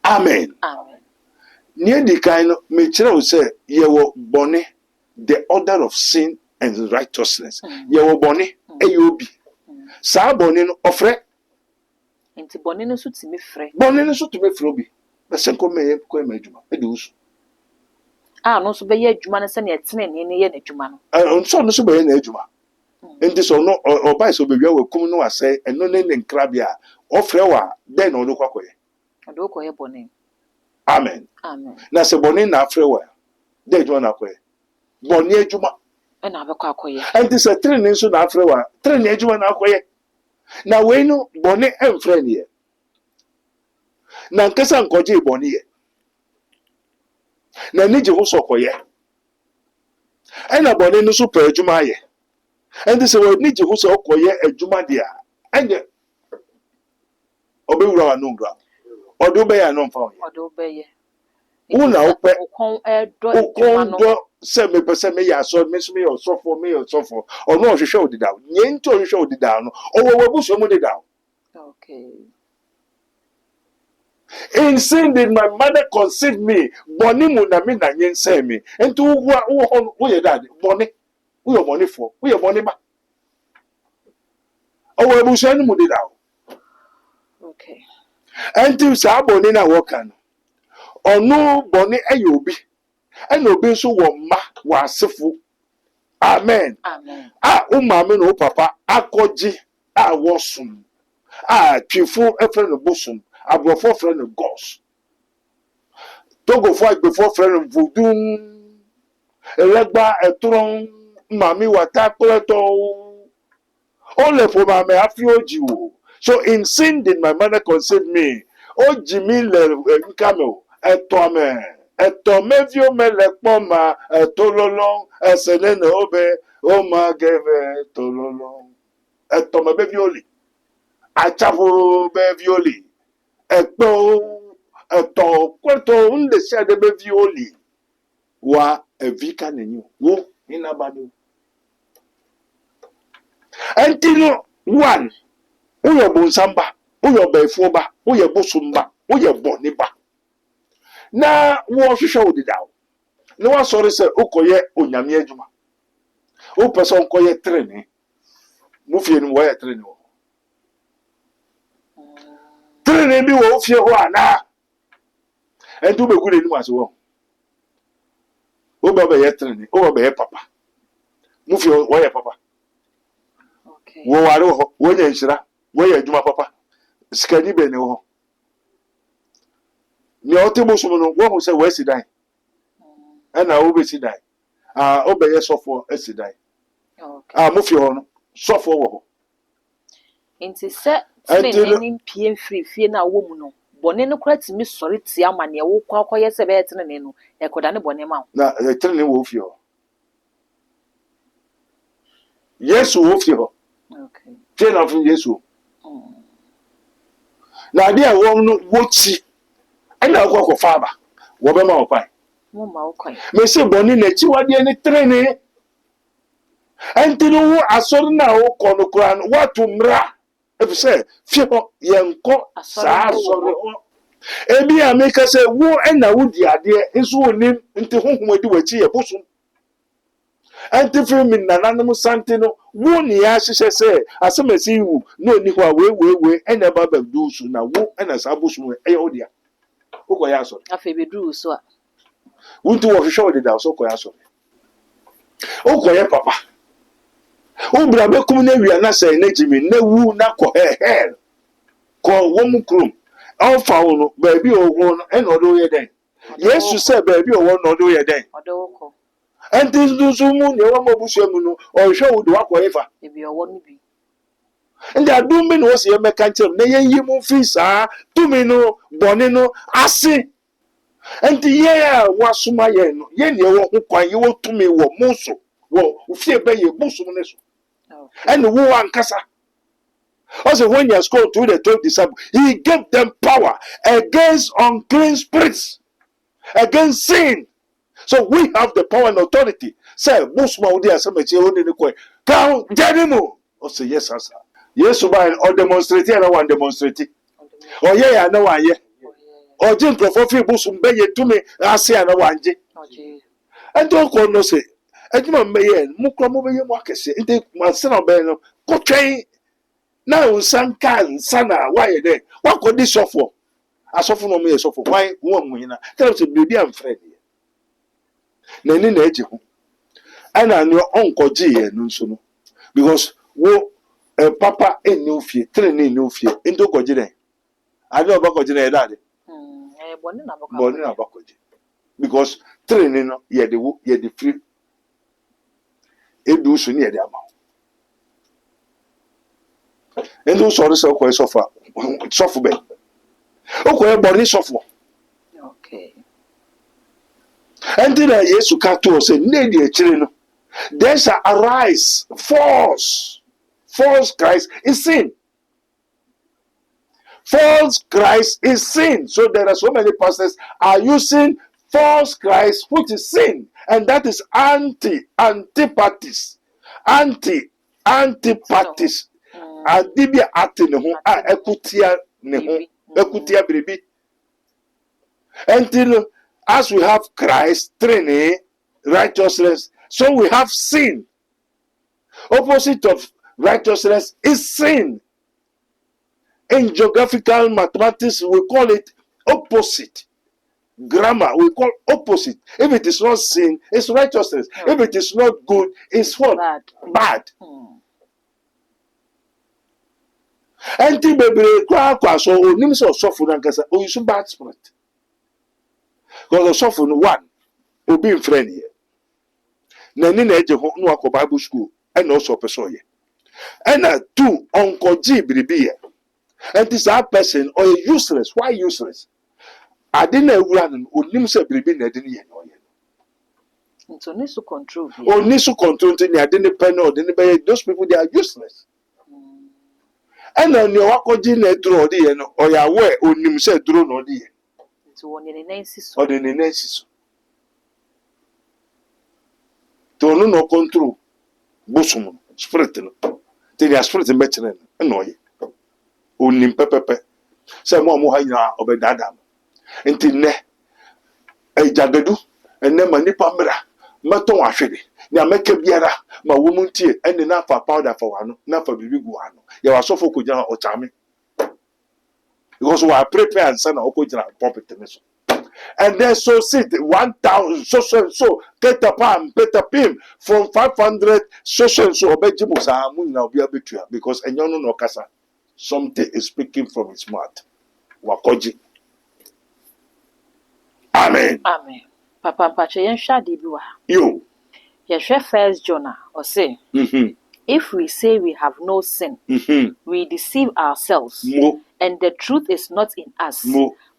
Amen. Amen. Near the kind of me say ye were bonny, the order of sin and righteousness. Ye were bonny, AOB. Sa bonny no ofre. Nti bɔne no so timi frɛ. Bonny no so to me frobi. But sen come me ko emajuma. Edus. No so bɛyɛ adwuma no sɛ ne ɛtene ne yɛ n'adwuma no. So no so be na adwuma. Enti so no obai so be wi wakum no asɛ eno ne nkrabia. Ofre wa den no kwakoye. Ɔde wokɔyɛ bɔne. Amen. Amen. Na se bonny na afre wa. Den adwuma na koye. Bonny adwuma. Ɛna abɛkɔ akɔyɛ. Enti se trene nso na afre wa. Trene adwuma na akoye. Na we no bonny emfre ne ye. Na nkesa nkɔgye bonny ye. Na nije ho sokoye. Ɛna bonny no so pa adwuma ye. Enti se we nije ho sokoye adwuma dia. Enye obewura wa no ngura. Odo be ya no mfa wo. Ɔde wobɛyɛ. Una ope Okɔn ɛdɔ adwuma no. okondo se me pese me ya so me so me osofo. Ono ohwehwe odida. Nye nti ohwehwe odida no. Owo wabuso mu dida. Okay. In sin did my mother conceive me. Boni mu na me na nyense me. Enti wo ye dad. Boni. Wo your money for. Wo your money ba. Owo wabuso mu dida. Okay. Enti sa boni na wo kan. Ono boni eyobi. Ena obi nso wo mma wa asefo. Amen. Amen. Umame no papa akɔgye wɔsom. Twifo efre no bosom. Abrofo fre no gos. Togofo agbefo fre no vodum. Elegba etron mami wata koleto. Ole for mame afi oji wo. So in sin did my mother conceive me. Oji mi le nkame etome. Etome vio me le poma etololong esenene obe oma geve tololong. Etome be violi. Achafo be violi. Eto kweto unde shade be violi. Wa evika nenyu. Wo inabadu. Entino one. Uye bonsamba. Uye befoba. Uye bosumba. Uye boniba. Na wo hwehwe odida. Na wa sori se ukoye onyame adwuma. Wo pese onkoye trene. Mu fie no wo ye trene wo. Trene bi wo fie ho ana. Entu be gure ni wase wo. Wo ba ye trene, wo ba ye papa. Mu fie wo ye papa. Okay. Wo ware ho, wo nya nhira, wo ye adwuma papa. Sikani be ne wo. Ni otebo so no wo hu se wo asidan. Ena wo be sidan. Obeye sofo asidan. Okay. Mu fie ho no, sofo wo ho. Nti sɛ tene ne mpie mfiri fie na wo mu no. Bɔne no kora timi sɔre tia ma ne wo kɔ akɔyɛ sɛ bɛyɛ tene no. Ɛkɔda ne bɔne ma wo. Na tene wo fie ho. Yesu wo fie ho. Okay. Fie na fun Yesu. Na dia wo no wo chi. Ena ko fa ba. Wo be ma wo pai. Mo ma wo kwan. Me se bɔne na chi wade ne trene. Entino wo asɔre na wo kɔ no kora no watu mra. Efise fie ho yenko sa asɔre ho. Ebi ameka se wo ena wo di ade nso onim nti honhom adi wachi ye bosom. Enti fi mi nananom sante no wo ne ya hyehyɛ se asemasi wu no ni ho a we ena ba ba du su na wo ena sa bosom e odia. Wo kɔ ya asɔre. Afei beduru so a. Wontu wo hwehwɛ wo deda so kɔ ya asɔre. Wo kɔ ya papa. Wo bra be kum na wia na sɛ na jimi na wu na kɔ hell. Kɔ wo mu krum. Alfa wo no baabi o wo no ena odo ye den. Yesu sɛ baabi o wo no odo ye den. Ɔde wo kɔ. Enti nduzu mu ne wa mabusua mu no ɔhwɛ wo de wakɔ yefa. Ebi ɔwɔ no bi. Ndi adum bi no wo se ye meka nkyem na ye yi mu fi saa tumi no bɔne no ase. Enti ye a wasoma ye no ye ne wo ho kwan ye wo tumi wo mu so wo fie be ye busum ne so. And wo ankasa. Also, when you are called to the 12 disciples, he gave them power against unclean spirits, against sin. So we have the power and authority. say boss ma odi asem eche woni ne koy ka jeni mo o say yes sir yes by or demonstrate na one demonstrate o ye ya na wan ye o je nkrofo fi boss mbe ye tumi ase na wanje and don't call no say eduma mbe ye mu kro mo be ye mo akese ente ma se na be no ko twen na unsanka nsana why there what could this suffer asofo no me suffer why won mu hina tell say baby am friend na ni na eje ho ana no onkoje ye no nso no because wo papa eni ofie trene eni ofie ndo koje den ade obakoje na edade boni na bakoje because trene no ye de free edu so ni ye de ama endo so so ko suffer be okoye boni suffer okay and then yes ka to say need e chire no there shall arise false Christ is sin. False Christ is sin. So there are so many pastors are using false Christ, which is sin, and that is antipathies. Antipathies. Adibia ati ne ho a ekutia ne ho ekutia biribi. Until as we have Christ, Trinity, righteousness, so we have sin. Opposite of righteousness is sin. In geographical mathematics, we call it opposite. Grammar, we call opposite. If it is not sin, it's righteousness. If it is not good, it's what? Bad. And the baby, so onim so suffer na kasa, o use bad spirit. Because suffer no one, obi in friend here. Na ni na eje ho no akọ Bible school, and also person here. And two, Uncle G biribi. And this person or useless. Why useless? I didn't run on him say biribi na didn't ye no. Into need to control. Or need to control I didn't pen or didn't buy those people they are useless. And on your wakoji na draw the or ya way on him say draw no the. Into one in the Or the nensis. To no control. Bosom spirit no. They are spirit better annoy. Onim pepepe se mo ha nya obedada enti ne ejagadu enne manipa mra maton ahwede na meka biara ma wo muntie enne na fa powder for wano na fa bibi gu wano ya wasofo ko gina ochame because we prepare and sana okojina pulpit ne so and then so sit 1000 so get a pam better pim from 500 so obejibu sa mu na obi abetua because enyo no kasa. Something is speaking from his mouth. Wakoji. Amen. Amen. Papa Pache yen shadi biwa. You. Yeshwe First Jonah or say, if we say we have no sin, we deceive ourselves, and the truth is not in us.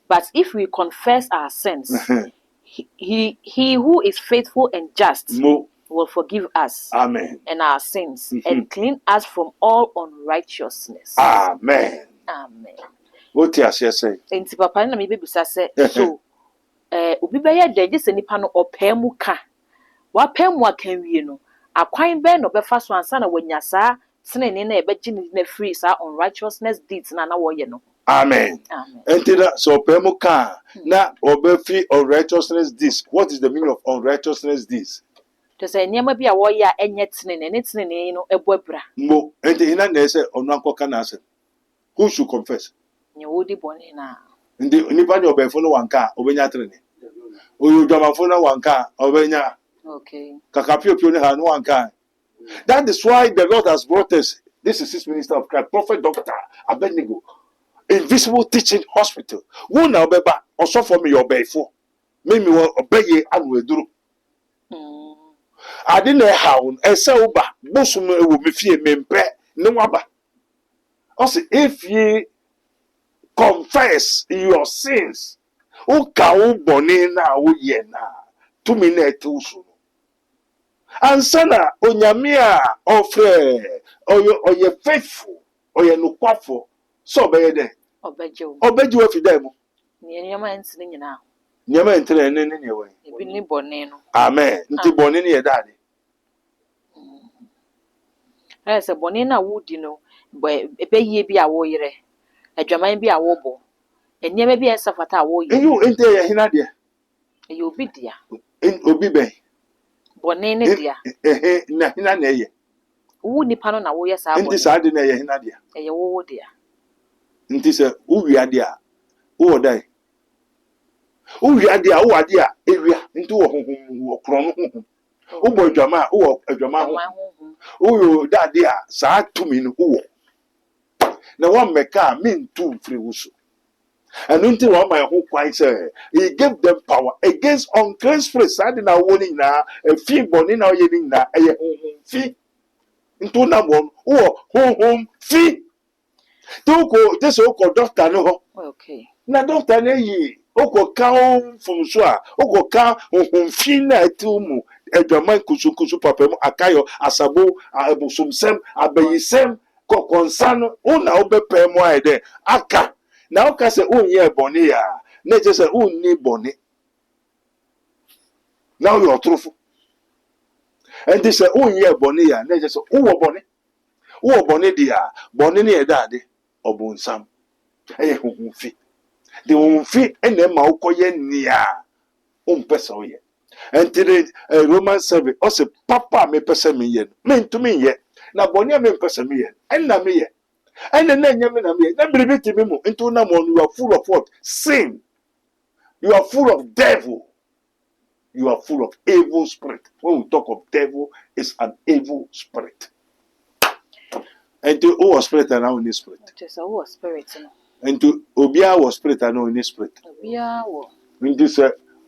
But if we confess our sins, he who is faithful and just will forgive us, amen, and our sins, and clean us from all unrighteousness. Amen. Amen. What you say? Enti papa na me bebisa se so obi be ye de se nipa no opemu ka. Wa pemu aka wie no. Akwan be no befa so ansa na wanya saa tenene na ebeji ni na free saa unrighteousness deeds na wo ye no. Amen. Amen. Enti na so opemu ka na obefi unrighteousness deeds. What is the meaning of unrighteousness deeds? To say nyema bi a wo ye a enye tenene no ebobra. Mo enti hina na say onu ankoka na asem. Who should confess? Nye wodi bone na. Ndi nipa ni obefo no wanka obenya tenene. Oyo dwamafo na wanka obenya. Okay. Kakapio ne ha no wanka. That is why the Lord has brought us. This is his minister of Christ, Prophet Dr. Abednego, Invisible Teaching Hospital. Wo na obeba also for me obefo. Me wo obeye anu eduru. Ade na ha won ese uba bosom ewo mefie mempe ne waba. Also if ye confess your sins, o ka wo bone na wo ye na to me na etusu. Ansana onyame a ofre oye faithful oye nokwafo so obeye den obeji afida mu nyama ntine nyina nyama ntine ne we ebi ni bone no. Amen. Nti bone ne ye dade say boni na wudi no ebeye bi a wo yere adwaman bi a wo bo enye bi ensafata a wo yere you ente ye hina de e obi dia obi ben boni ne dia na hina na ye wo nipa no na wo ye sa ente boni sa de na ye hina de e wo dia ente se uwi ade a wo dai uwi ade a wo ade a ewia ente wo honhom wo kro no honhom wo bo adwama wo adwama ho wo dade a sa tumi no wo na wo meka mintu mfiri wuso and until one my whole quite say he gave them power against unclean spirits. I did not warning now a fee born in our year now a fee into number one home fee to go this oko doctor no okay na doctor na yi oko count from so oko count home fee na tumu edwaman kusukusu papa mu akayo asabo abusumsem abayisem kokonsano una obepe mo ede aka na o ka se onye boni ya na je se onni boni now you are truthful and this say onye boni ya na je se wo boni dia boni ne eda ade obunsam eye huhufi de huhufi ene ma ukoye nia umpesa oye and today Romans 7 o se papa me pesa me ye me ntumi ye na boni me pesa me ye enna me ye and then into number you are full of what? Sin. You are full of devil. You are full of evil spirit. When we talk of devil, it's an evil spirit. And to all spirit and now in this spirit. just a spirit no And to Obia was spirit and now in this spirit. bia wo In this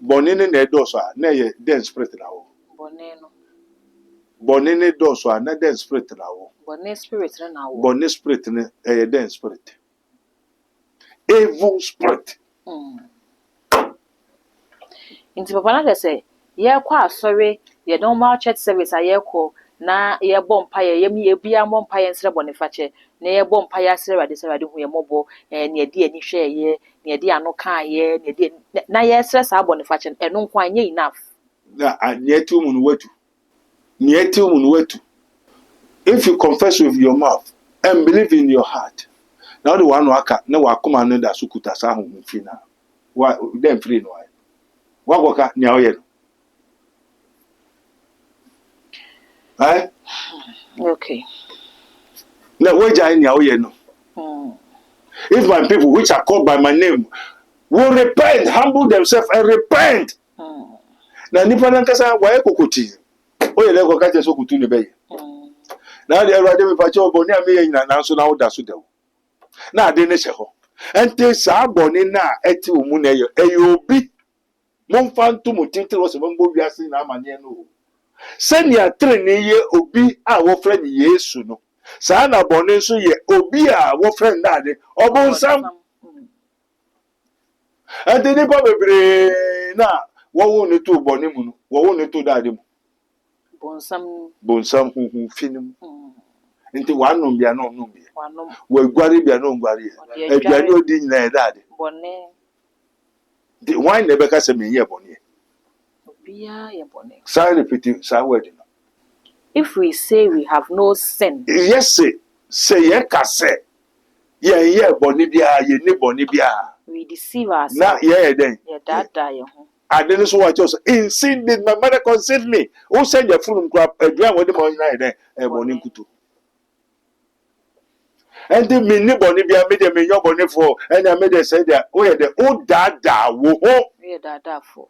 bonine ne doso na ye den spirit now. boni no Bonine doso na den spirit now. boni spirit na wo Bonine spirit ne den spirit. Evil spirit. Nti papa na say ye kwa asori ye normal church service aye ko na ye bɔ mpaye ye mi bia bɔ mpaye nsere bɔnefache na ye bɔ mpaye asere wade hu ye mɔbɔ ne de ani hwɛ ye ne de ano kan ye ne de na ye sere sa bɔnefache eno nko anye enough Na nyeti umu wetu. Nyeti umu wetu. If you confess with your mouth and believe in your heart, now the one waka na wakoma no da sukuta sa ho mfi na. Wa dem free no ai. Wa goka nya oye no. Eh? okay Na weja nya oye no. If my people which are called by my name will repent, humble themselves and repent. Na nipa na nkasa wa ekokoti. Oye le goka je sokutu ne beye. Na de Awurade me pache oboni ame ye nyina na so na wo da so dewo. Na ade ne hye ho. Ente saa boni na eti omu na eyobi. Momfa nto motinte wo se mombo wiase na amane no. Senia trene ye obi a wo frɛ ne Yesu no. Saa na boni nso ye obi a wo frɛ ndade obunsam. Ente ni pa bebre na wo ne to boni mu no. Wo ne to dade mu. Bonsam huhu finim. Nti wanom bia no nom bia. We gware bia no gware. Aduane odi nyina e dade. bɔne The wine never ka se menye boni. bia ye bɔne Sa repeat sa word no. if we say we have no sin Yes say ye ka se ye boni bia ye ne boni bia. we deceive ourselves Na ye den. ye dada ye ho Adene so what just in sin did my mother conceive me. Who send your food crap aduane we de mo nyina e den e boni nkutu. And the mini boni bia me de me yo boni for and I made say that oh yeah the old dada wo ho ye dada for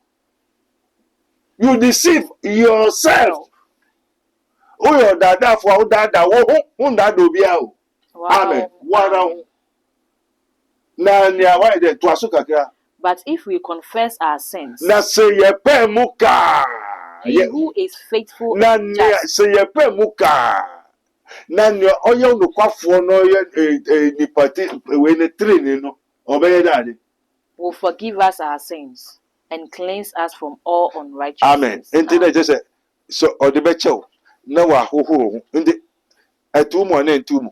you deceive yourself. Oh your dada for oh dada wo ho dada bia o. Amen. Wara na nya wa de to aso kakra. but if we confess our sins Na se ye pe mu ka. he who is faithful Na and nya just se ye pe mu ka. Na nya oye onukwafo no ye ni party we ne train no. Obeye dade. will forgive us our sins and cleanse us from all Amen. unrighteousness. Enti na je se so odebechew na wa hohoro ho. Ndi etu mu na entu mu.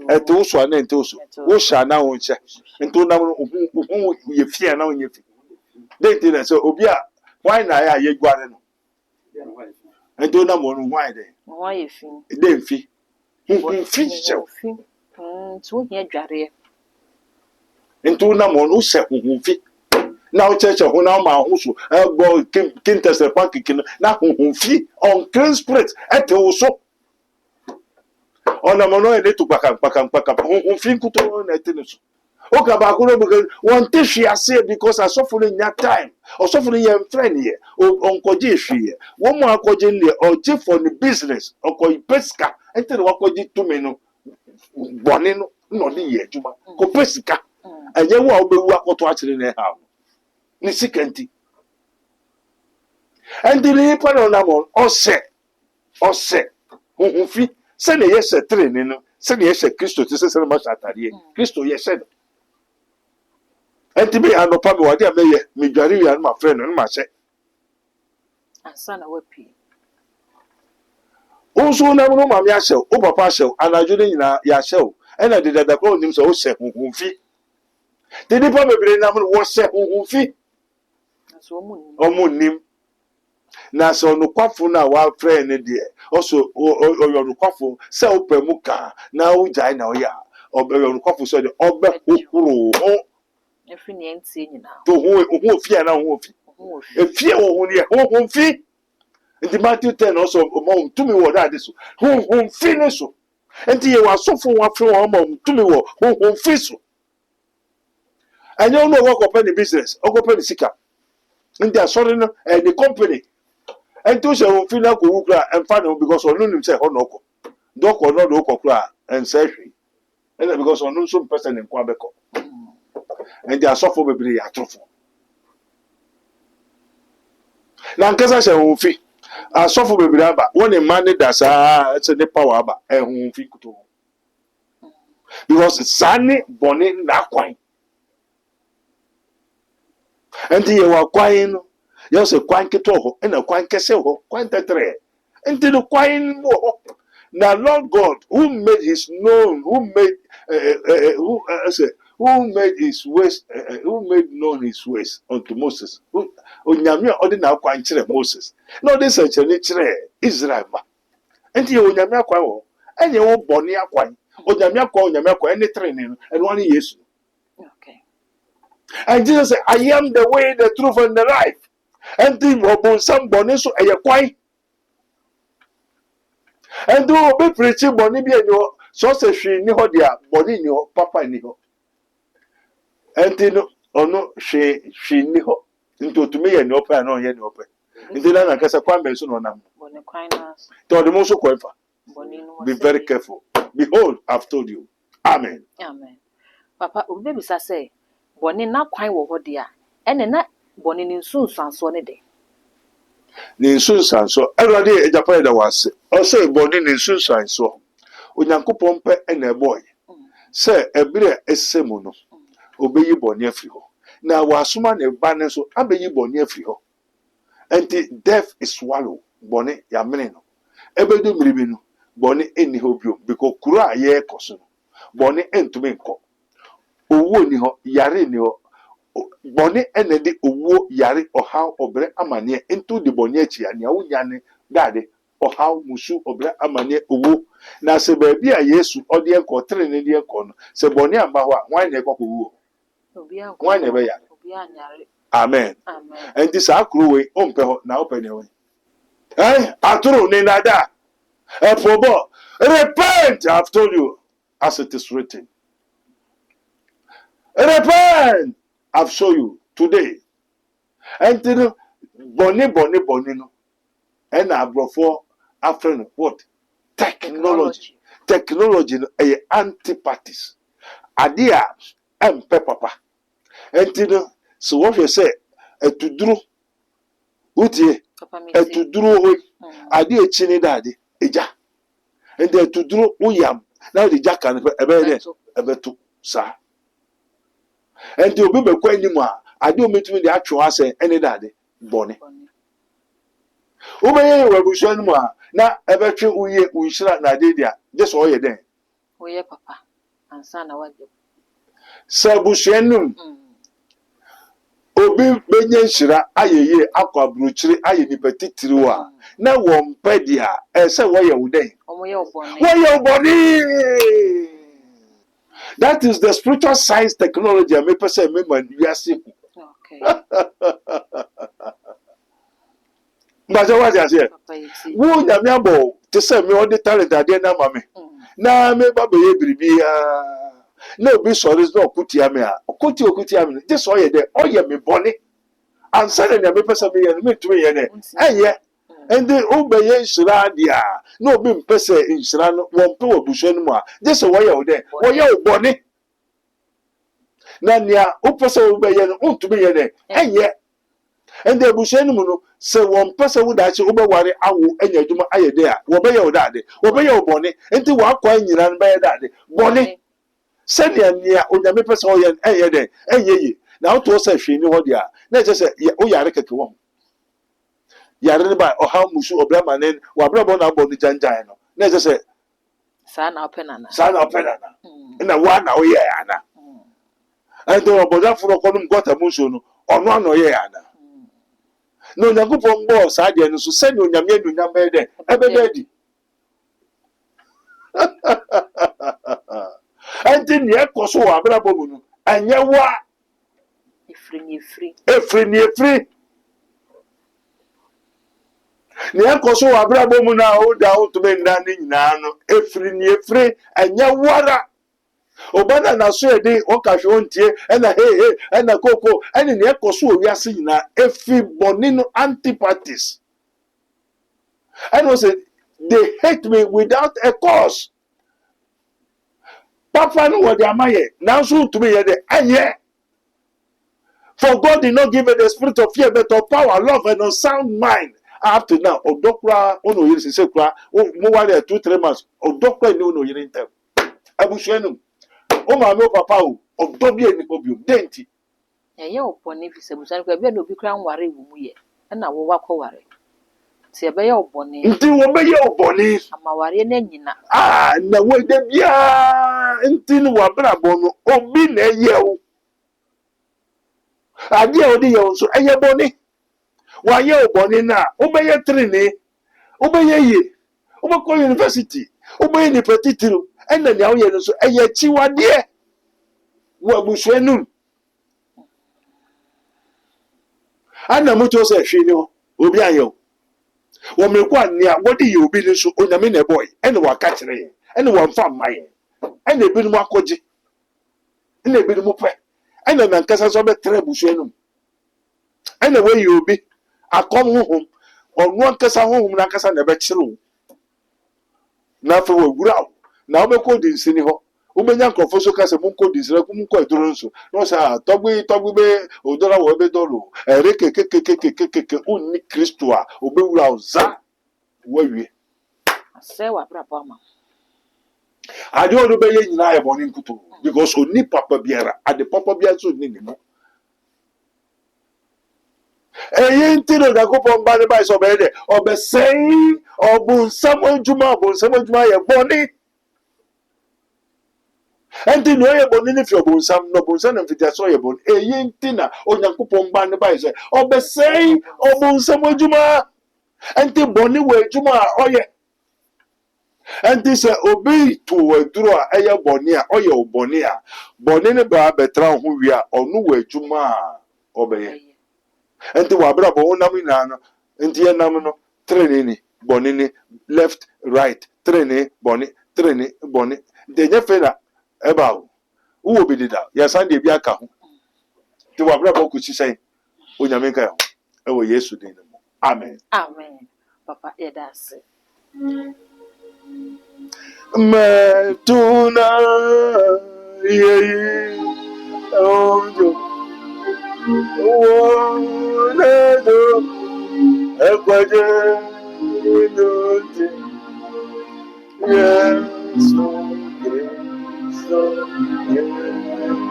Etu so na entu so. Wo sha na wo nche. Ntu na wo ye fie na wo nye fi. Denti na so obi a why na ya ye guare no. Ntu na mo no why de. Why you feel? De mfi. Fi show. So here dware. Into na mo no se fi. Now church ho na ma ho so. Go quintessence pakikin na fi on clean spirit ete wo so. Ona mo no e to pakam fi kuto na ete no so. Oka ba ko no because one tissue ase because asofo no nya time. Osofo no yem friend here. Onkoje hwie. Wo mo akoje nle oje for the business. Okoyi pesca. Ente no akoje to me no. Boni no no de ye adwuma. Ko pesca. Enye wo a obewu akoto akire na ha. Ni sikanti. Ente ni pa no na mo ose. Fi se ne yese training no. Se ne yese Kristo ti se ma satare. Kristo yese no. Enti be anopa me wade ameye me dware wi an ma friend no ma hye. Ansa na wapi. Unso na no ma me ahye, o papa ahye, anajo de nyina ya hye o. E na de dada ko nim so o hye hunhunfi. De nipa bebre na mo wo hye hunhunfi. So Omunim. Na so no kwafo na wa friend de. Also o no kwafo se o pemu ka na o jai na o ya. O no kwafo so de obe kokuro ho. Every name saying now. To who fear now who fi. If fear who near who fi. In the Matthew 10 also among to me what that is. Who finish so. And you are so for one from among to me what who fish so. And you know what open the business, or open the sicker. In their sorry and the company. And to say who feel like and find because on him say honoko. Dok or not okra and say and because on some person in Quabeco. And they are suffer baby atrophy. Now, because I say, Wufi, I suffer baby aba. When a man that's it's a power aba, and Wufi kuto. Because Sunny Bonnie na quine. And you are quine, you say quine kito, and a quine castle, quine tetre. And the quine more. Now, Lord God, who made his known, who made his ways, who made known his ways unto Moses? Onyamia ordinary kwan kire Moses. No, this is a kire Israel ma. Enti onyamia kwan wo, enye wo boni akwan. Onyamia kwa any training and one yesu. Okay. And Jesus said, I am the way, the truth, and the life. Enti wo some boni so eye kwan. And do be preaching boni bi enyo so se hwe ni ho dia boni ni ho papa ni ho. Enti no ono hwe ni ho. Into to me and open and on yen open. Into that, I guess a quite mention on them. To the most qualified. Be very careful. Behold, I've told you. Amen. Amen. Papa, baby, say, Bonnie not quite what dear, and not Bonnie in soon sans one a day. The insurance so every day Japan was or say Bonnie in insurance so. Unyanko pompe and a boy. Say a beer a semono. Obey you Bonnie free. Now was man a banner so abe yi boni afri ho. Enti death is swallow boni ya meneno. Ebedu miribi no boni eni ho bio because kura ye koso no. Boni entumi nko. Owo ni ho yare ni ho. Boni enedi owo yare ohaw obre amane into the boni echi ya nia unyane dade ohaw musu obre amane owo. Na se baabi a Yesu ode enko tre ne de enko no. Se boni amba ho a wan na ekoko wo. Why never ya? Amen. Amen. And this akruwe ompe na open way. Aturu ni nada. Fobo. Repent, I've told you, as it is written. Repent, I've shown you today. And then boni no. And I brought for after what? Technology. Technology a antipathies. Adia empe papa. And then so what you say etuduru utie etuduru hoy ade echine dade eja and etuduru uyam now the jack can ebeto sa and the obi be kwa nimu a ade ometumi de atwo ase ene dade bone ubeye webusu nimu a na ebetwe uye unshira na ade dia just oye den oye papa ansa na waje sabusu enum obi benye nhyira ayeye akwa bruchiri aye ni petitiri wa na wo mpedi a ese wo ye wuden Omo ye obone. wo ye body. That is the spiritual science technology me person me man wiase ku. Okay. Mbaje wa jase Papa yeti. wo nyame abo te se me odi talent ade na ma me na me ba be ye biribia na obi sori no okutia me a okutia me je so ye de oye me body. And suddenly me person me to me ye eye and obeye nhyira dia na obi mpese nhyira no won pe obuhwe no mu a je se wo ye wo de wo ye obone na nia upese obeye no untumi ye de eye and obuhwe no mu no se won pese wo da che obeware awo anya adwuma aye de a wo be ye wo dade wo be ye obone enti wa kwa nyira no be ye dade bone se nia onyame pese wo ye eye de eye yi na to se hwe ni ho dia na je se wo yare keke wo yare ne ba oha musu obrama ne wa brabo na bo ni janjan no na je se Sa na openana. na wa na wo ye ana ento oboda furo ko num gota musu no ono ano ye ana no nyakupon bo sa de no so se ni onyame anunyam be de ebebedi enti ni ekoso wa brabo mu no anye wa efri ni ekoso wa brabo mu na o da o to be nda ni nyina no efri anye wara obana na so ede o ka hwe ontie ena hey ena koko eni ni ekoso o wiase nyina efi bonino antipathies and was say they hate me without a cause. Papa no what am I? Now so to me anye. For God did not give me the spirit of fear, but of power, love, and a sound mind. Up to now, Odokra, ono yiri se kra, mo wale 2-3 months. Odokra ni ono yiri ntem. Abushenu. O ma me papa o, odobi eni obium denti. Ye obone fi se busan ko be no bi kra nware wu mu ye. Na wo wakoware. Ti ebe ye obone. Nti wo be ye obone. Amaware na nyina. Na we de bia nti ni wa bra bono obi na ye o. Ade a odi ye nso eye bone. Wa ye obone na, obeye trine, obeye ye, obeko university, obeye ni petitiro, ena ni awoye nso eye chiwade wo abusuanum. Ana moto se hwe ni ho, obi ayo. Wo meku ania wodi ye obi ni so onyame na boy, ena wa ka kire, ena wa mfa maye, ena ebi mu akoje, ena ebi mu pe, ena na nkasa so be tre abusuanum. Ena we ye obi akom honhom onu ankasa honhom na ankasa na be kire wo na fa wagura wo na obekọ di nsini ho umenya nkofo so kase munko di nsira ku munko edoro nso no sa togbi be odora wo be dolo ere kekekekekekeke onni kristo a obewura oza wawie Se wa brabo ama. ade odo be ye nyina ye boni nkuto because onni papa biara ade papa biara so ni mo eyin tiro da ko pon ba ne ba so be de obesei obun samojuma ye boni enti no ye boni ni fi obun sam no obun sam na fi so ye boni eyin tina onyankopon ba ne ba so obesei obun samojuma enti boni we juma oye enti se obi to waduro a eye boni a oye oboni a boni ne ba betra ho wi a onu we juma a obeye enti wa bra bo nam ina no enti ye nam no trene ni boni ni left right trene boni de nye fe na eba wo bi dida ya san de bi aka ho ti wa bra bo ku chi sen onyame ka ho e wo yesu din mo amen Papa edase metuna ye ojo wonedo ekwaje inuti yesu kristo yesu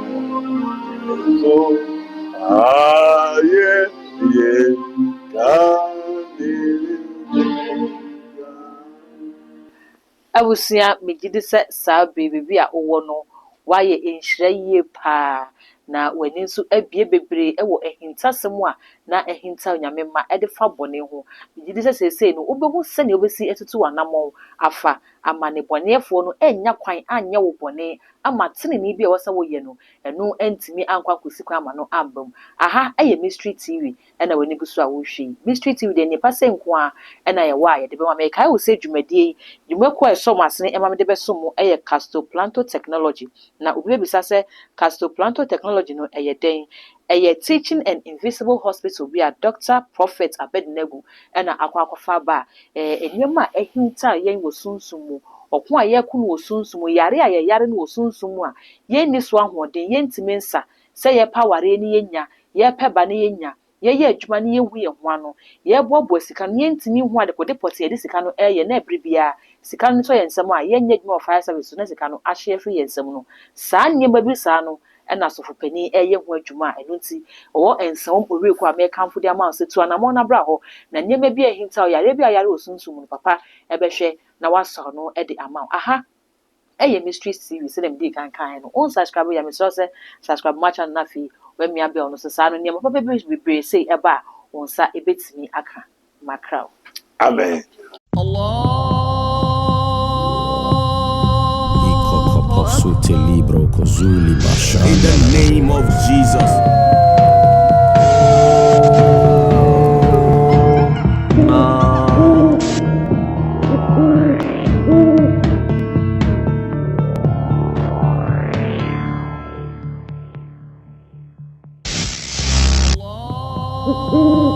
aye ye kaniri abusia megidi se sa baby bi a owo no waye enhira yie pa na w'ani nso abie bebree ɛwɔ ahintasɛm a na ahinta nyame ma ɛde fa bɔne ho megye di sɛ seesei no wobɛhu sɛnea wobɛsi ɛtutu w'anammɔn afa ama ne bɔneɛfoɔ no ɛnnya kwan anyɛ wo bɔne ama tenenee bi a ɛwɔ sɛ woyɛ no ɛno ɛntumi ankɔ akɔsi kwan ama no amba mu aha ɛyɛ mystery tv ɛna w'ani gu so a wohwɛ yi mystery tv deɛ nnipa sɛ nko a ɛna yɛwɔ a yɛde bɛma mɛkae wo sɛ dwumadie yi dwumakuo a ɛsɔ mo asene ɛma mede bɛso mo ɛyɛ Castoplanto technology na obi bɛbisa sɛ Castoplanto technology no ɛyɛ dɛn ɛyɛ teaching and invisible hospital bi a Dr. Prophet Abednego ɛna akɔfa ba nneɛma a ɛhinta yɛn wɔ sunsum mu ɔko a yɛko no wɔ sunsum mu yare a yɛyare no wɔ sunsum mu a yɛnni so ahoɔden yɛntumi nsa sɛ yɛpa ware ne yɛnya yɛpɛ ba ne yɛnya yɛyɛ adwuma ne yɛhu yɛn ho ano yɛboaboa sika no yɛntumi hu ade kɔde pɔte yɛde sika no ɛyɛ na ɛbere biara sika no nso yɛ nsɛm a yɛnyɛ adwuma wɔ fire service so na sika no ahye afiri yɛn nsɛm no saa nneɛma bi saa no ɛna asɔfopanin ɛyɛ ho adwuma a ɛno nti ɔwɔ nsɛm ɔwieko a mɛkamfo de ama wo sɛ tu anammɔn no abra hɔ na nneɛma bi a ɛhinta wo yare bi a yare wɔ sunsum no papa ɛbɛhwɛ na wasɔ no ɛde ama wo aha ɛyɛ mystery series sɛ dɛm di kankan no unsubscribe yɛ mesrɛ sɛ subscribe ma channel no afei wamia bell no so saa no nneɛma papa bebree sei ɛba a wo nsa ɛbɛtumi aka makra wo Amen. In the name of Jesus. Oh